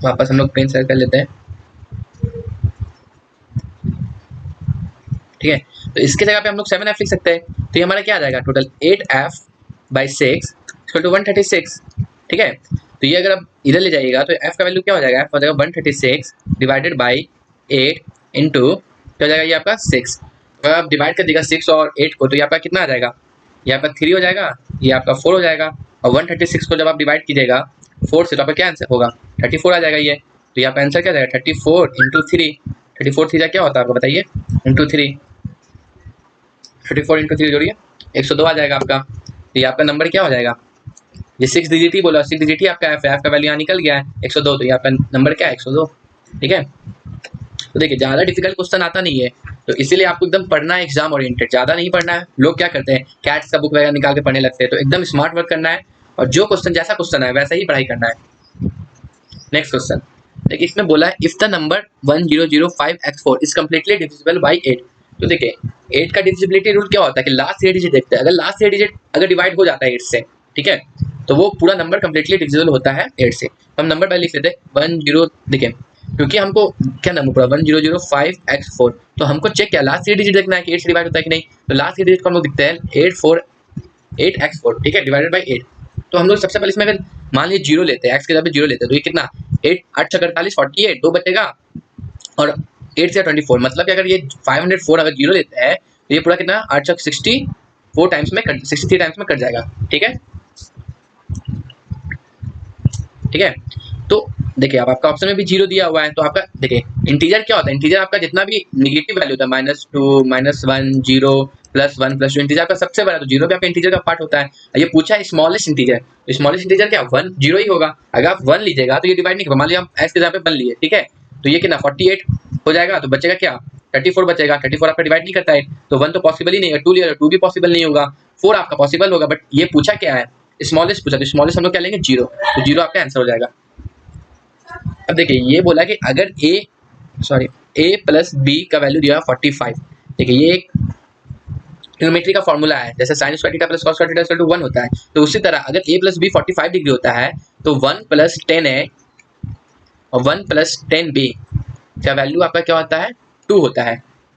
वापस हम लोग पेन सेलेक्ट कर लेते हैं। ठीक है, तो इसके जगह पे हम लोग 7f लिख सकते हैं, तो ये हमारा क्या आ जाएगा total 8f by 6 equal to 136। ठीक है, तो ये अगर आप इधर ले जाइएगा तो f का वैल्यू क्या हो जाएगा, f हो जाएगा 136 डिवाइडेड बाई 8 इंटू क्या हो जाएगा, ये आपका 6, अगर आप डिवाइड कर देगा 6 और 8 को, तो ये आपका कितना आ जाएगा, ये आपका 3 हो जाएगा, ये आपका 4 हो जाएगा, और 136 को जब आप डिवाइड कीजिएगा 4 से, तो आपका क्या आंसर होगा 34 आ जाएगा ये, तो ये आपका आंसर क्या जाएगा 34 इंटू 3, 34 थ्री क्या होता है आपको बताइए, इंटू 3, 34 इंटू 3 जोड़िए 102 आ जाएगा आपका, तो ये आपका नंबर क्या हो जाएगा, ये 6 डिजिट ही बोला, 6 डिजिट ही आपका एफ का वैल्यू यहाँ निकल गया है 102, तो ये आपका नंबर क्या है 102। ठीक है, तो देखिए ज़्यादा डिफिकल्ट क्वेश्चन आता नहीं है, तो इसीलिए आपको एकदम पढ़ना है एग्जाम ओरिएंटेड, ज़्यादा नहीं पढ़ना है। लोग क्या करते हैं कैट्स का बुक वगैरह निकाल के पढ़ने लगते हैं, तो एकदम स्मार्ट वर्क करना है, और जो क्वेश्चन जैसा क्वेश्चन है वैसा ही पढ़ाई करना है। नेक्स्ट क्वेश्चन देखिए, इसमें बोला है if the number 10005x4 is completely divisible by 8, तो देखिए 8 का डिविजिबिलिटी रूल क्या होता है कि लास्ट 3 डिजिट देखते हैं, अगर लास्ट 3 डिजिट अगर डिवाइड हो जाता है 8 से, ठीक है, तो वो पूरा नंबर कम्प्लीटली डिविजिबल होता है 8 से। तो हम नंबर पहले लिख लेते हैं 10, देखिए क्योंकि हमको क्या नंबर पूरा 10005x4, तो हमको चेक क्या लास्ट 3 डिजिट देखना है कि 8 से डिवाइड होता है कि नहीं, तो लास्ट 3 डिजिट को हम लोग दिखते हैं 8x4, ठीक है, डिवाइडेड बाई 8। तो हम लोग सबसे पहले इसमें अगर मान लीजिए 0 लेते हैं, x के जगह पे 0 लेते हैं, तो ये कितना 8 8 6 48 48 2 बचेगा, और 8 से 24, मतलब कि अगर ये 504 अगर 0 लेते हैं तो ये पूरा कितना 8 6 64 टाइम्स में 63 टाइम्स में कट जाएगा। ठीक है, ठीक है, तो देखिए अब आपका ऑप्शन में भी 0 दिया हुआ है, तो आपका देखिए इंटीजर क्या होता है, इंटीजर आपका जितना भी निगेटिव वैल्यू होता है -2 -1 0 +1 +2, इंटीजर आपका सबसे बड़ा, तो 0 भी आपका इंटीजर का पार्ट होता है। ये पूछा है स्मॉलेस्ट इंटीजर, तो स्मॉलेस्ट इंटीजर क्या 1 0 ही होगा, अगर आप 1 लीजिएगा तो ये डिवाइड नहीं होगा, मान लीजिए हम एक्स के जगह पे 1 लिए, ठीक है, तो ये कितना 48 हो जाएगा, तो बचेगा क्या 34 बचेगा, 34 आपका डिवाइड नहीं करता है, तो 1 तो पॉसिबल ही नहीं है, 2 लिया 2 भी पॉसिबल नहीं होगा, 4 आपका पॉसिबल होगा, बट ये पूछा क्या है स्मॉलेस्ट पूछा, तो स्मॉलेस्ट हम लोग क्या लेंगे 0, तो 0 आपका आंसर हो जाएगा। अब देखिए ये बोला कि अगर a प्लस बी का वैल्यू दिया 45, देखिए ये एक ट्रिग्नोमेट्री का फॉर्मूला है, जैसे sin square theta plus cos square theta equal to 1 होता है, तो उसी तरह अगर a प्लस बी 45 डिग्री होता है तो 1 प्लस 10a और 1 प्लस 10b का वैल्यू आपका क्या होता है 2 होता है।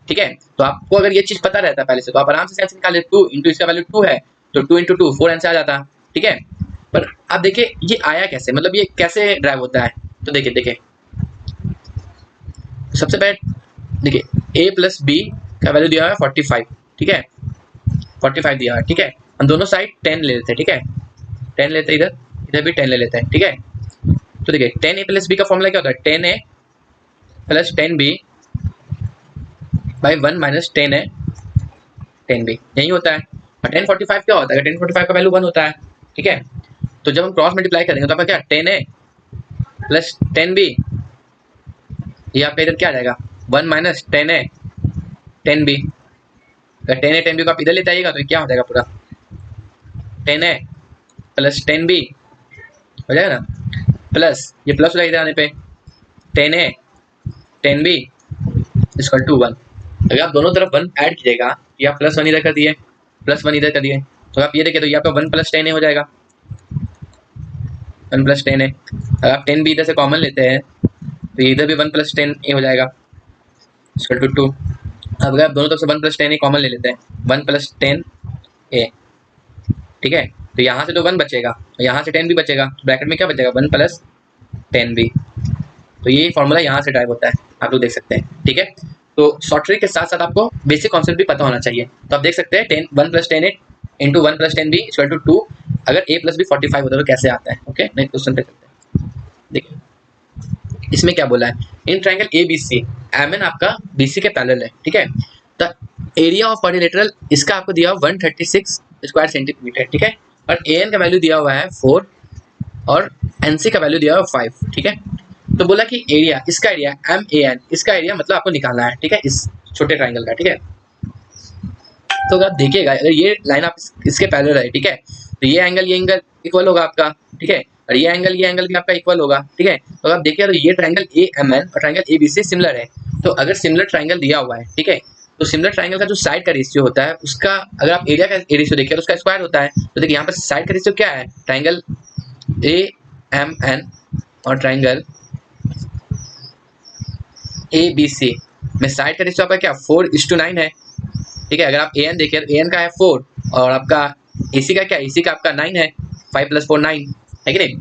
ठीक है, तो आपको अगर ये चीज पता रहता है पहले से, तो आप आराम से निकाल लेते, 2 इंटू इसका वैल्यू 2 है, तो 2 इंटू 2 4 आंसर आ जाता। ठीक है, पर आप देखिए ये आया कैसे, मतलब ये कैसे ड्राइव होता है, तो देखिए सबसे पहले देखिए a प्लस बी का वैल्यू दिया हुआ है 45, ठीक है 45 दिया हुआ है, ठीक है, हम दोनों साइड 10 ले लेते हैं, ठीक है 10 लेते हैं, इधर भी 10 ले लेते हैं। ठीक है, तो देखिए 10a प्लस बी का फॉर्मूला क्या होता है 10a plus 10b by 1 minus 10a 10b, यही होता है। और 1045 क्या होता है, 1045 का वैल्यू 1 होता है। ठीक है, तो जब हम क्रॉस मल्टीप्लाई करेंगे तो आपका क्या 10a प्लस 10b, ये आपका इधर क्या आ जाएगा 1 माइनस 10a 10b। अगर 10a 10b को आप इधर लेते आइएगा तो क्या हो जाएगा पूरा 10a प्लस 10b हो जाएगा ना, प्लस ये प्लस हो जाएगा इधर आने पे 10a 10b इक्वल टू 1। अगर आप दोनों तरफ 1 ऐड कीजिएगा, ये आप प्लस 1 इधर कर दिए प्लस 1 इधर कर दिए, तो आप ये देखिए तो ये आपका 1 प्लस 10a हो जाएगा 1 प्लस 10a। अगर आप 10b इधर से कॉमन लेते हैं तो ये इधर भी 1 प्लस 10a हो जाएगा इक्वल टू 2। अब अगर आप दोनों तरफ से 1 प्लस 10a कॉमन ले लेते हैं 1 प्लस 10a, ठीक है, तो यहाँ से तो 1 बचेगा और यहाँ से 10 भी बचेगा, तो ब्रैकेट में क्या बचेगा 1 प्लस 10b। तो ये फॉर्मूला यहाँ से ड्राइव होता है, आप लोग देख सकते हैं, ठीक है। तो शॉर्ट ट्रिक के साथ साथ आपको बेसिक कॉन्सेप्ट भी पता होना चाहिए। तो आप देख सकते हैं 1 plus 10a into 1 plus 10b equal to 2। अगर a प्लस b 45 होता है तो कैसे आता है, ओके। नेक्स्ट क्वेश्चन पे चलते हैं। देखिए इसमें क्या बोला है, इन triangle A B C M N आपका बी सी के पैरेलल है, ठीक है। द एरिया ऑफ क्वाड्रिलेटरल इसका आपको दिया हुआ 136 स्क्वायर सेंटीमीटर, ठीक है, और ए एन का वैल्यू दिया हुआ है 4 और एन सी का वैल्यू दिया हुआ है 5, ठीक है। तो बोला कि एरिया, इसका एरिया एम ए एन, इसका एरिया मतलब आपको निकालना है, ठीक है, इस छोटे ट्रायंगल का, ठीक है। तो अगर आप देखिएगा अगर ये लाइन आप इसके पैरेलल है, ठीक है, तो ये एंगल इक्वल होगा आपका, ठीक है, और ये एंगल भी आपका इक्वल होगा, ठीक है। तो आप देखिए तो ये ट्रायंगल ए एम एन और triangle A B C similar है। तो अगर सिमिलर ट्रायंगल दिया हुआ है, ठीक है, तो सिमिलर ट्रायंगल का जो साइड का रेशियो होता है उसका, अगर आप एरिया का रेशियो देखिए तो उसका स्क्वायर होता है। तो देखिए यहाँ पर साइड का रेशियो क्या है, ट्रायंगल ए एम एन और ट्रायंगल ए बी सी में साइड का रेशियो आपका क्या 4:9 है, ठीक है। अगर आप ए एन देखिए तो ए एन का है 4 और आपका ए सी का क्या, ए सी का आपका 9 है, 5 + 4 9 है कि नहीं।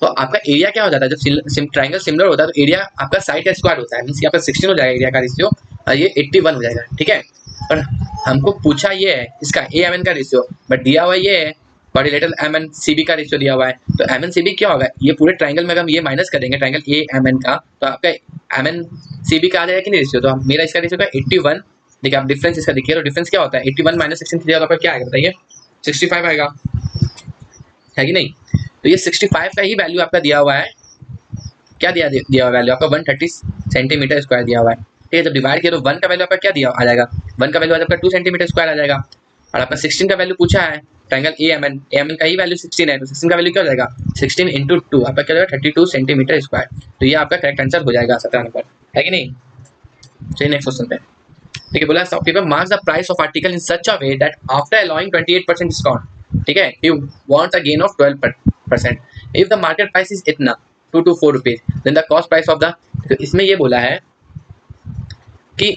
तो आपका एरिया क्या हो जाता है जब ट्रायंगल सिमिलर होता है, तो एरिया आपका साइड का स्क्वायर होता है, मीन्स आपका 16 हो जाएगा एरिया का रेशियो और ये 81 हो जाएगा, ठीक है। पर हमको पूछा ये है इसका ए एम एन का रेशियो, बट दिया हुआ ये है quadrilateral M N C B का रेशियो दिया हुआ है। तो एम एन सी बी क्या होगा, ये पूरे ट्रायंगल में अगर हम ये माइनस करेंगे ट्रायंगल ए एम एन का, तो आपका एम एन सी बी का आ जाएगा कि नहीं रेशियो। तो मेरा इसका रेशियो का 81, देखिए आप डिफरेंस इसका देखिए, तो डिफरेंस क्या होता है 81 माइनस 16 किया तो क्या आएगा बताइए 65 आएगा, है कि नहीं। तो ये 65 का ही वैल्यू आपका दिया हुआ है, क्या दिया हुआ वैल्यू आपका 130 सेंटीमीटर स्क्वायर दिया हुआ है, ठीक है। जब डिवाइड किया तो 1 का वैल्यू आपका क्या दिया आ जाएगा, 1 का वैल्यू आपका 2 सेंटीमीटर स्क्वायर आ जाएगा, और आपका 16 का वैल्यू पूछा है ट्रायंगल ए एम एन का ही वैल्यू 16 है, तो 16 का वैल्यू क्या हो जाएगा 16 × 2 आपका क्या हो जाएगा 32 सेंटीमीटर स्क्वायर। तो ये आपका करेक्ट आंसर हो जाएगा 17 नंबर, है कि नहीं। चलिए नेक्स्ट क्वेश्चन पे, ठीक है। बोला shopkeeper marks the price of article in such a way that after allowing 28% discount, ठीक है, he wants a gain of 12%। If the market price is इतना 2 to 4 rupees, then the cost price of the, तो इसमें ये बोला है कि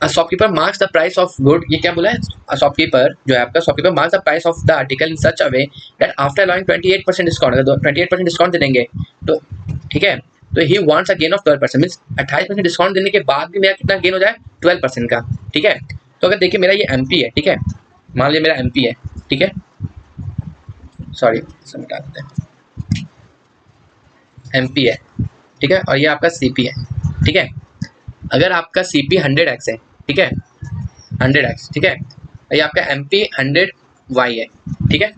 a shopkeeper marks the price of good, ये क्या बोला है, a shopkeeper जो है आपका shopkeeper marks the price of the article in such a way that after allowing 28% discount, अगर 28% डिस्काउंट दे देंगे तो ठीक है, तो he wants a gain of 12%, means 28% discount देने के बाद भी मेरा कितना गेन हो जाए 12% का, ठीक है। तो अगर देखिए मेरा ये एमपी है, ठीक है, मान लीजिए मेरा एमपी है, ठीक है, सॉरी मिटा देते हैं, एमपी है, ठीक है, और ये आपका सीपी है, ठीक है। अगर आपका सीपी 100x है, ठीक है, 100x, ठीक है, ये आपका एमपी 100y है, ठीक है,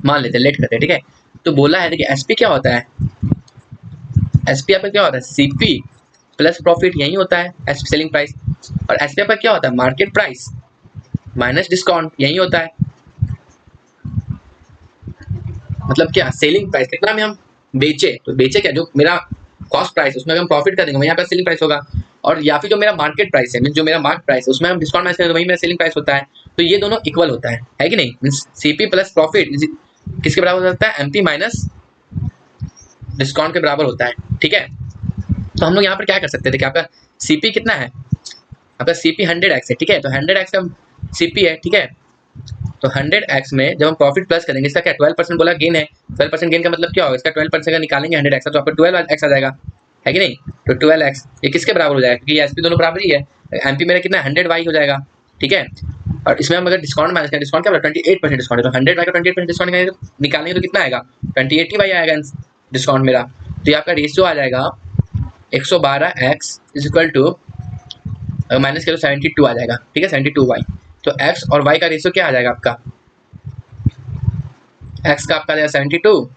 मान लेते हैं, लेट करते हैं, ठीक है। तो बोला है देखिए एसपी क्या होता है, एसपी आपका क्या होता है सीपी प्लस प्रॉफिट, यही होता है एसपी सेलिंग प्राइस, और एसपी आपका क्या होता है मार्केट प्राइस माइनस डिस्काउंट, यही होता है, मतलब क्या सेलिंग प्राइस कितना में हम बेचे, तो बेचे क्या जो मेरा कॉस्ट प्राइस उसमें अगर हम प्रॉफिट कर देंगे वहीं पे सेलिंग प्राइस होगा, और या फिर जो मेरा मार्केट प्राइस है, मीन जो मेरा मार्केट प्राइस है उसमें हम डिस्काउंट माइनस करेंगे वहीं मेरा सेलिंग प्राइस होता है। तो ये दोनों इक्वल होता है कि नहीं, मीन सीपी प्लस प्रॉफिट किसके बराबर हो सकता है, एमपी माइनस डिस्काउंट के बराबर होता है, ठीक है। तो हम लोग यहाँ पर क्या कर सकते हैं, देखिए आपका सीपी कितना है, आपका सीपी 100x है, ठीक है, तो 100x का सीपी है, ठीक है, तो 100x में जब हम प्रॉफिट प्लस करेंगे, इसका क्या 12% बोला गेन है, 12% गेन का मतलब क्या होगा, इसका 12% का निकालेंगे 100x तो आपका 12x आ जाएगा, है कि नहीं। तो 12x ये किसके बराबर हो जाएगा, क्योंकि ये एसपी दोनों बराबर ही है, एमपी मेरा कितना 100y हो जाएगा, ठीक है, और इसमें हम अगर डिस्काउंट माइनस करें, डिस्काउंट क्या बोला 28% डिस्काउंट है, तो 100y का 28% डिस्काउंट निकालेंगे तो कितना आएगा 28y आएगा डिस्काउंट मेरा। तो ये आपका रेशियो आ जाएगा 112x is equal to minus करो 72 आ जाएगा, ठीक है, 72y। तो x और y का रेशियो क्या आ जाएगा आपका एक्स का आपका आ जाएगा 72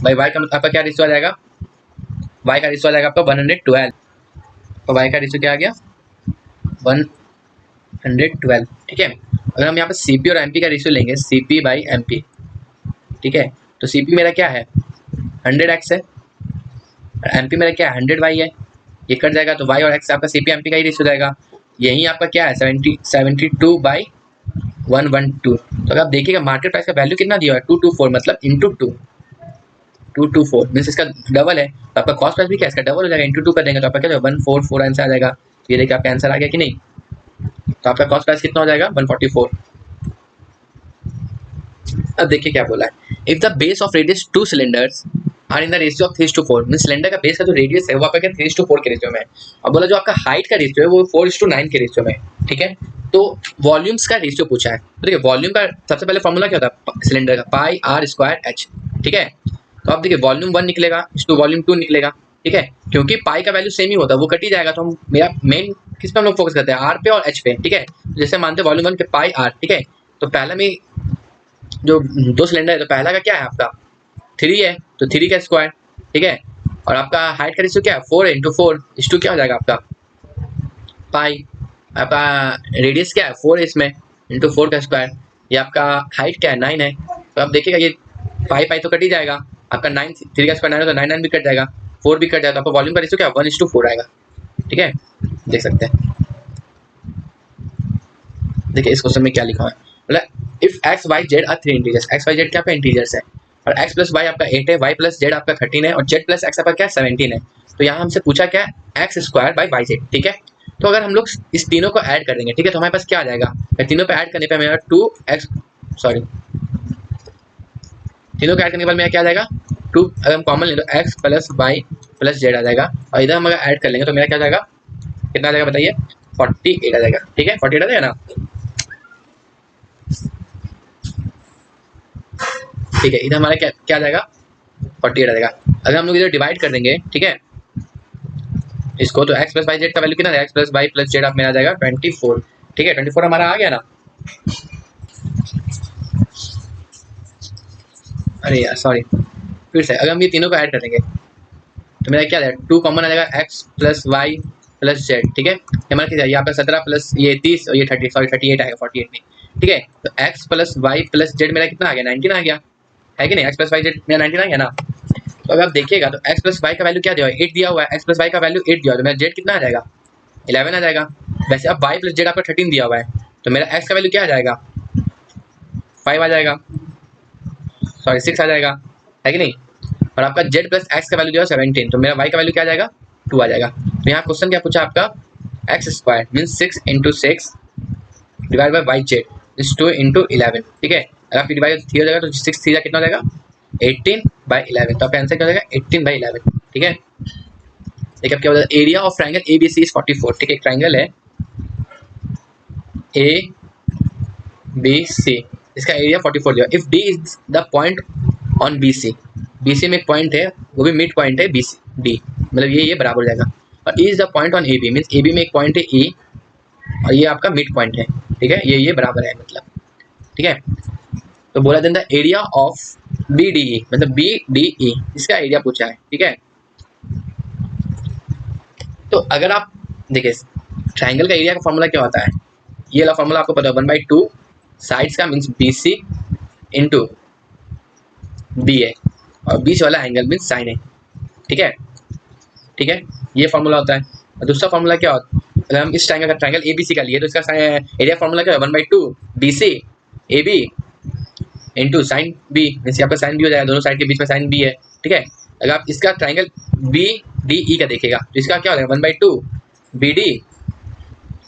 भाई वाई का आपका क्या रेशियो आ जाएगा, वाई का रेशियो आ जाएगा आपका 112, तो वाई का रेशियो क्या आ गया 112, ठीक है। अगर हम यहाँ पे सीपी और एमपी का रेशियो लेंगे, सीपी बाई एमपी, ठीक है, तो सीपी मेरा क्या है 100x है, और एमपी मेरा क्या है 100y है, ये कट जाएगा तो y और x आपका सीपी एमपी का ही रेशियो जाएगा। यही आपका क्या है 72/112। तो अगर आप देखिएगा मार्केट प्राइस का वैल्यू कितना दिया है 224, मतलब इंटू 224 मीन्स इसका डबल है, तो आपका कॉस्ट प्राइस भी क्या इसका डबल हो जाएगा, इंटू 2 कर देंगे तो आपका क्या 144 आंसर आ जाएगा। ये देखिए आपका आंसर आ गया कि नहीं, तो आपका कॉस्ट प्राइस कितना हो जाएगा 144। अब देखिए क्या बोला है, if the base of radius two cylinders are in the ratio of 3:4, mean cylinder का बेस का जो रेडियस है वो आपका क्या 3:4 के रेशियो में है, और बोला जो आपका हाइट का रेशियो है वो 4:9 के रेशियो में है, ठीक है। तो वॉल्यूम्स का रेशियो पूछा है, तो देखिए वॉल्यूम का सबसे पहले फॉर्मूला क्या होता है सिलेंडर का, पाई आर स्क्वायर एच, ठीक है। तो आप देखिए वॉल्यूम 1 निकलेगा टू वॉल्यूम 2 निकलेगा, ठीक है, क्योंकि पाई का वैल्यू सेम ही होता है वो कट ही जाएगा, तो हम मेरा मेन किस पे हम लोग फोकस करते हैं आर पे और एच पे, ठीक है। जैसे मानते हैं वॉल्यूम 1 के पाई आर, ठीक है, तो पहला में जो दो सिलेंडर है तो पहला का क्या है आपका 3 है, तो 3 का स्क्वायर, ठीक है, और आपका हाइट का रेशियो क्या है 4 है, इंटू 4 इस टू क्या हो जाएगा आपका पाई, आपका रेडियस क्या है 4 है इसमें, इंटू 4 का स्क्वायर, ये आपका हाइट क्या है 9 है, तो आप देखिएगा ये पाई पाई तो कट ही जाएगा, आपका 9 3 का स्क्वायर 9 है तो 9 9 भी कट जाएगा, 4 भी कट जाएगा, तो आपका वॉल्यूम का रेशियो क्या 1:4 आएगा, ठीक है। देख सकते हैं, देखिए इस क्वेश्चन में क्या लिखा है, मतलब if x y z are 3 integers, x y z क्या आपका इंटीजर्स है, और x प्लस वाई आपका 8 है, y प्लस जेड आपका 13 है, और z प्लस एक्स आपका क्या 17 है। तो यहाँ हमसे पूछा क्या x square by y z, ठीक है। तो अगर हम लोग इस तीनों को ऐड कर देंगे, ठीक है, तो हमारे पास क्या आ जाएगा, तीनों पे ऐड करने पे मेरा 2x, सॉरी तीनों को ऐड करने के बाद मेरा क्या आ जाएगा 2, अगर हम कॉमन ले तो x plus Y plus Z आ जाएगा, और इधर हम अगर ऐड कर लेंगे तो मेरा क्या आ जाएगा, कितना आ जाएगा बताइए 48 आ जाएगा, ठीक है 48 आ जाएगा ना, ठीक है। इधर हमारा क्या क्या आ जाएगा 48 आ जाएगा। अगर हम लोग इधर डिवाइड कर देंगे, ठीक है, इसको, तो x प्लस वाई जेड का वैल्यू कितना है, x plus Y plus z आप मेरा आ जाएगा 24, ठीक है 24 हमारा आ गया ना। अरे यार सॉरी, फिर से अगर हम ये तीनों को ऐड कर देंगे तो मेरा क्या आ जाएगा 2 कॉमन आ जाएगा x plus Y plus z, ठीक है, हमारा क्या यहाँ पे 17 प्लस ये 30 और ये 30, सॉरी 38 आएगा 48 नहीं, ठीक है। तो x plus Y plus z मेरा कितना आ गया 19 आ गया, है कि नहीं, x प्लस वाई जेड मेरा 19 आ गया ना। तो अगर आप देखिएगा तो x प्लस वाई का वैल्यू क्या दिया हुआ है 8 दिया हुआ है, x प्लस वाई का वैल्यू 8 दिया हुआ है, तो मेरा जेड कितना आ जाएगा 11 आ जाएगा। वैसे अब y प्लस जेड आपका 13 दिया हुआ है, तो मेरा x का वैल्यू क्या आ जाएगा 5 आ जाएगा, सॉरी 6 आ जाएगा, है कि नहीं, और आपका z प्लस एक्स का वैल्यू दिया है 17, तो मेरा y का वैल्यू क्या आ जाएगा 2 आ जाएगा। तो यहाँ क्वेश्चन क्या पूछा आपका x square means 6 into 6 divide by y z is 2 into 11, ठीक है। अगर आपकी डिवाइड 3 हो जाएगा तो 6 3 कितना हो जाएगा 18/11, तो आपका आंसर क्या हो जाएगा 18/11, ठीक है। देखिए अब क्या होता है area of triangle A B C is 44, ठीक है, एक ट्राइंगल है ए बी सी, इसका एरिया 44 दिया, if D is the point on B C, B C में एक पॉइंट है वो भी मिड पॉइंट है बी सी डी, मतलब ये बराबर हो जाएगा, और E is the point on A B means A B में एक पॉइंट है ई और ये आपका मिड पॉइंट है, ठीक है, ये बराबर है मतलब, ठीक है। तो बोला then the area of B D E, मतलब बी डी ई इसका एरिया पूछा है, ठीक है। तो अगर आप देखिए ट्राइंगल का एरिया का फॉर्मूला क्या होता है, ये वाला फॉर्मूला आपको पता है 1/2 साइड्स का means B C into B A, और बीच वाला एंगल मीन्स साइन ए, ठीक है, ठीक है, ये फॉर्मूला होता है। और दूसरा फॉर्मूला क्या होता है, अगर हम इस ट्राइंगल का ट्राइंगल ए बी सी का लिए तो इसका एरिया फॉर्मूला क्या है 1/2 B C A B into sine B, means आपका साइन बी हो जाएगा, दोनों साइड के बीच में साइन बी है, ठीक है। अगर आप इसका ट्राइंगल बी डी ई का देखिएगा तो इसका क्या हो जाएगा 1/2 B D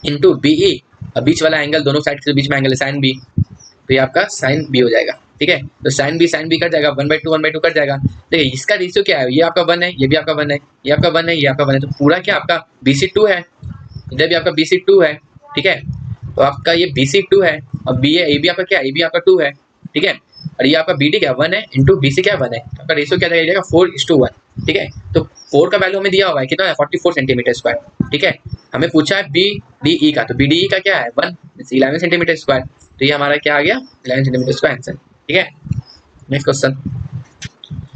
into B E, और बीच वाला एंगल दोनों साइड के बीच में एंगल है साइन बी, तो ये आपका साइन बी हो जाएगा, ठीक है। तो साइन बी कट जाएगा 1/2 कट जाएगा। देखिए इसका रेशियो क्या है, ये आपका 1 है, ये भी आपका 1 है, ये आपका 1 है, ये आपका 1 है, तो पूरा क्या आपका BC2 है, इधर भी आपका BC2 है, ठीक है। तो आपका ये BC2 है और बी ए बी आपका क्या है, ए बी आपका 2 है, ठीक है, और ये आपका BD क्या 1 है इंटू BC क्या 1 है, तो आपका रेशियो क्या जाएगा 4:1, ठीक है। तो 4 का वैल्यू हमें दिया हुआ है कितना है 44 सेंटीमीटर स्क्वायर, ठीक है। हमें पूछा है BDE का, तो BDE का क्या है 1 11 सेंटीमीटर स्क्वायर, तो ये हमारा क्या आ गया 11 सेंटीमीटर स्क्वायर आंसर, ठीक है। नेक्स्ट क्वेश्चन,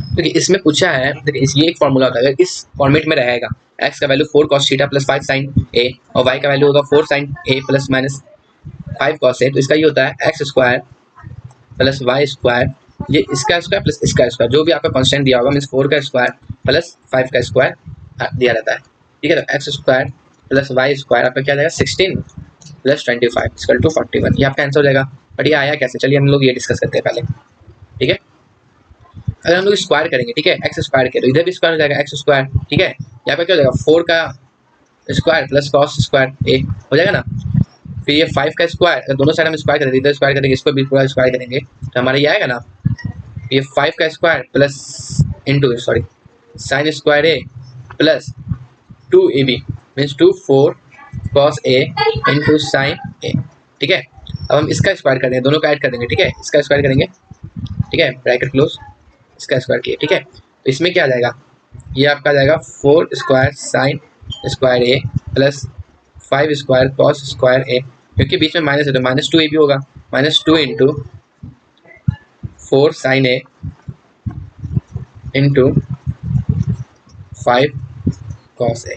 क्योंकि इसमें पूछा है, देखिए ये एक फॉर्मूला होता है, अगर इस फॉर्मेट में रहेगा x का value 4 cos theta plus 5 sin a और y का वैल्यू होगा 4 sin a plus minus 5 cos a, तो इसका ये होता है x square plus y square, ये इसका स्क्वायर प्लस इसका स्क्वायर, जो भी आपका कांस्टेंट दिया होगा मीन्स 4 का स्क्वायर प्लस 5 का स्क्वायर दिया रहता है, ठीक है। तो x square plus y square आपका क्या जाएगा 16 प्लस 25 इक्वल टू 41, ये आपका आंसर हो जाएगा। बट ये आया कैसे, चलिए हम लोग ये डिस्कस करते हैं पहले, ठीक है। अगर हम लोग स्क्वायर करेंगे, ठीक है, एक्स स्क्वायर के, तो इधर भी स्क्वायर हो जाएगा एक्स स्क्वायर, ठीक है। यहाँ पे क्या हो जाएगा 4 का स्क्वायर प्लस कॉस स्क्वायर ए हो जाएगा ना। फिर ये 5 का स्क्वायर, अगर दोनों साइड हम स्क्वायर करेंगे, इधर स्क्वायर करेंगे, इसको भी पूरा स्क्वायर करेंगे, तो हमारा ये आएगा ना, ये 5 का square plus into sorry sine square A plus 2ab means 2 4 cos A into sine A, ठीक है। अब हम इसका स्क्वायर कर देंगे, दोनों का ऐड कर देंगे, ठीक है, इसका स्क्वायर करेंगे, ठीक है, ब्रैकेट क्लोज, इसका स्क्वायर किए, ठीक है। तो इसमें क्या आ जाएगा, ये आपका आ जाएगा 4 square sine square A plus 5 square cos square ए, क्योंकि बीच में माइनस है तो माइनस 2 ए भी होगा, minus 2 into 4 sign A into 5 cos A,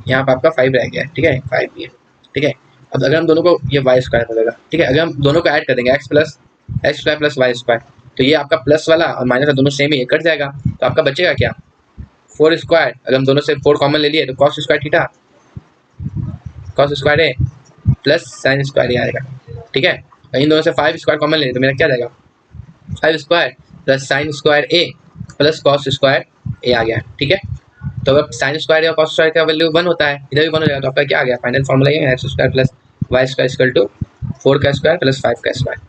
यहाँ पर आपका 5 रह गया, ठीक है, 5 भी है, ठीक है। अब अगर हम दोनों को, ये वाई स्क्वायर हो जाएगा, ठीक है, अगर हम दोनों को ऐड कर देंगे x square plus y square, तो ये आपका प्लस वाला और माइनस वाला दोनों सेम ही, कट जाएगा, तो आपका बचेगा क्या 4 स्क्वायर, अगर हम दोनों से 4 कॉमन ले लिए तो cos square theta cos square A plus sine square A आएगा, ठीक है। इन दोनों से 5 स्क्वायर कॉमन ले तो मेरा क्या जाएगा 5 square plus sine square A plus cos square ए आ गया, ठीक है। तो अगर साइन स्क्वायर और कॉस स्क्वायर का वैल्यू 1 होता है, इधर भी 1 हो जाएगा, तो आपका क्या आ गया फाइनल फॉर्मूला ये x square plus y square equal to 4 का स्क्वायर प्लस 5 का square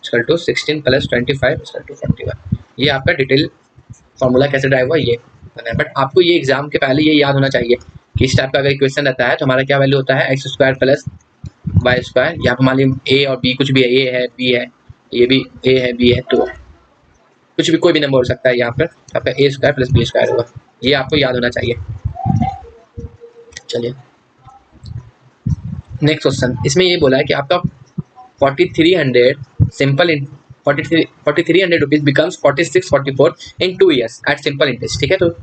equal to 16 plus 25 equal to 41। ये आपका डिटेल फॉर्मूला कैसे ड्राइव हुआ ये, बट आपको ये एग्जाम के पहले ये याद होना चाहिए कि इस टाइप का अगर इक्वेशन रहता है तो हमारा क्या वैल्यू होता है x square plus y square, यहाँ पर मान लीजिए ए और बी कुछ भी है, ए है बी है, ये भी ए है बी है, तो कुछ भी कोई भी नंबर हो सकता है, यहाँ पर आपका ए स्क्वायर प्लस बी स्क्वायर होगा, ये आपको याद होना चाहिए। चलिए नेक्स्ट क्वेश्चन, इसमें ये बोला है कि आपका 4300 सिंपल 4300 रुपीज बिकम्स 4644 इन 2 years एट सिंपल इंटरेस्ट, ठीक है। तो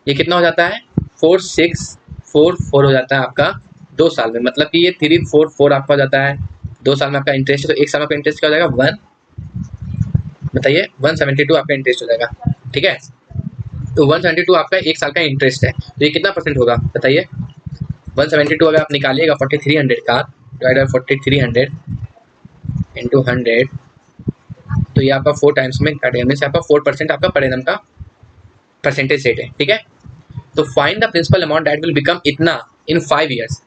ये कितना हो जाता है 4644 हो जाता है आपका 2 साल में, मतलब कि ये 344 आपका हो जाता है 2 साल में आपका इंटरेस्ट है, तो 1 साल में आपका इंटरेस्ट क्या हो जाएगा 172 आपका इंटरेस्ट हो जाएगा, ठीक है। तो 172 आपका 1 साल का इंटरेस्ट है, तो ये कितना परसेंट होगा बताइए। 172 अगर आप निकालिएगा 4300 का डिवाइड बाय 4300 इंटू 100, तो ये आपका 4 टाइम्स में काटेगा, मीन्स आपका 4% आपका पर एनम का परसेंटेज रेट है, ठीक है। तो find the principal amount that will become इतना in 5 years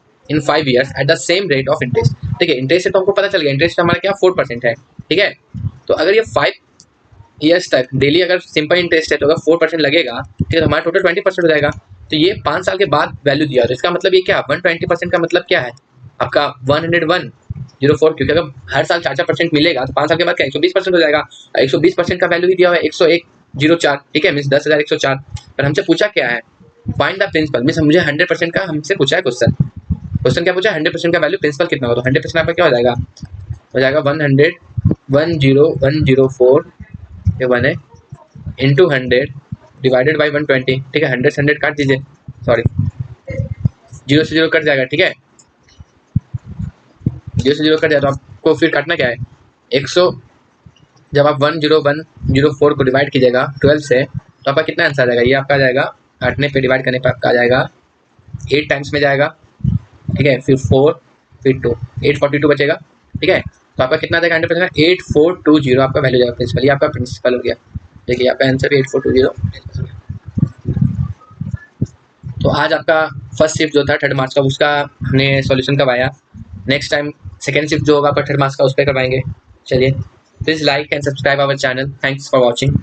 at the same rate of interest, ठीक है। इंटरेस्ट से तो हमको पता चल गया, इंटरेस्ट हमारा क्या 4% है, ठीक है। तो अगर ये 5 years तक डेली अगर सिंपल इंटरेस्ट है तो अगर 4% लगेगा, ठीक है, तो हमारा टोटल 20% हो जाएगा। तो ये 5 साल के बाद वैल्यू दिया, तो इसका मतलब ये क्या 120% का मतलब क्या है आपका 101.04, क्योंकि अगर हर साल 4% मिलेगा तो 5 साल के बाद क्या 120% हो जाएगा, 120% का वैल्यू ही दिया हुआ है 101.04, ठीक है, मीन्स 10,104। पर हमसे पूछा क्या है फाइंड द प्रिंसिपल, मीन्स मुझे 100% का हमसे पूछा है क्वेश्चन क्या पूछा है 100% का वैल्यू प्रिंसिपल कितना होगा, तो 100% आपका क्या हो जाएगा 101,004 ये 1 है इंटू 100 डिवाइडेड बाई 120, ठीक है। 100 से 100 काट दीजिए, सॉरी 0 से 0 कट जाएगा, ठीक है, 0 से 0 कट जाए तो आपको फिर काटना क्या है 100, जब आप 10104 को डिवाइड कीजिएगा 12 से तो आपका कितना आंसर आ जाएगा, ये आपका आ जाएगा काटने पे डिवाइड करने पे आपका आ जाएगा 8 टाइम्स में जाएगा, ठीक है, फिर 4 फिर 2 842 बचेगा, ठीक है। तो आपका कितना आ जाएगा 100% 8420 आपका वैल्यू जाएगा प्रिंसिपल, ये आपका प्रिंसिपल हो गया, देखिए आपका आंसर भी 8420। तो आज आपका फर्स्ट शिफ्ट जो था 3rd मार्च का उसका हमने सॉल्यूशन करवाया, नेक्स्ट टाइम सेकेंड शिफ्ट जो होगा आपका 3rd मार्च का उस पर करवाएंगे। चलिए please like and subscribe our channel, thanks for watching.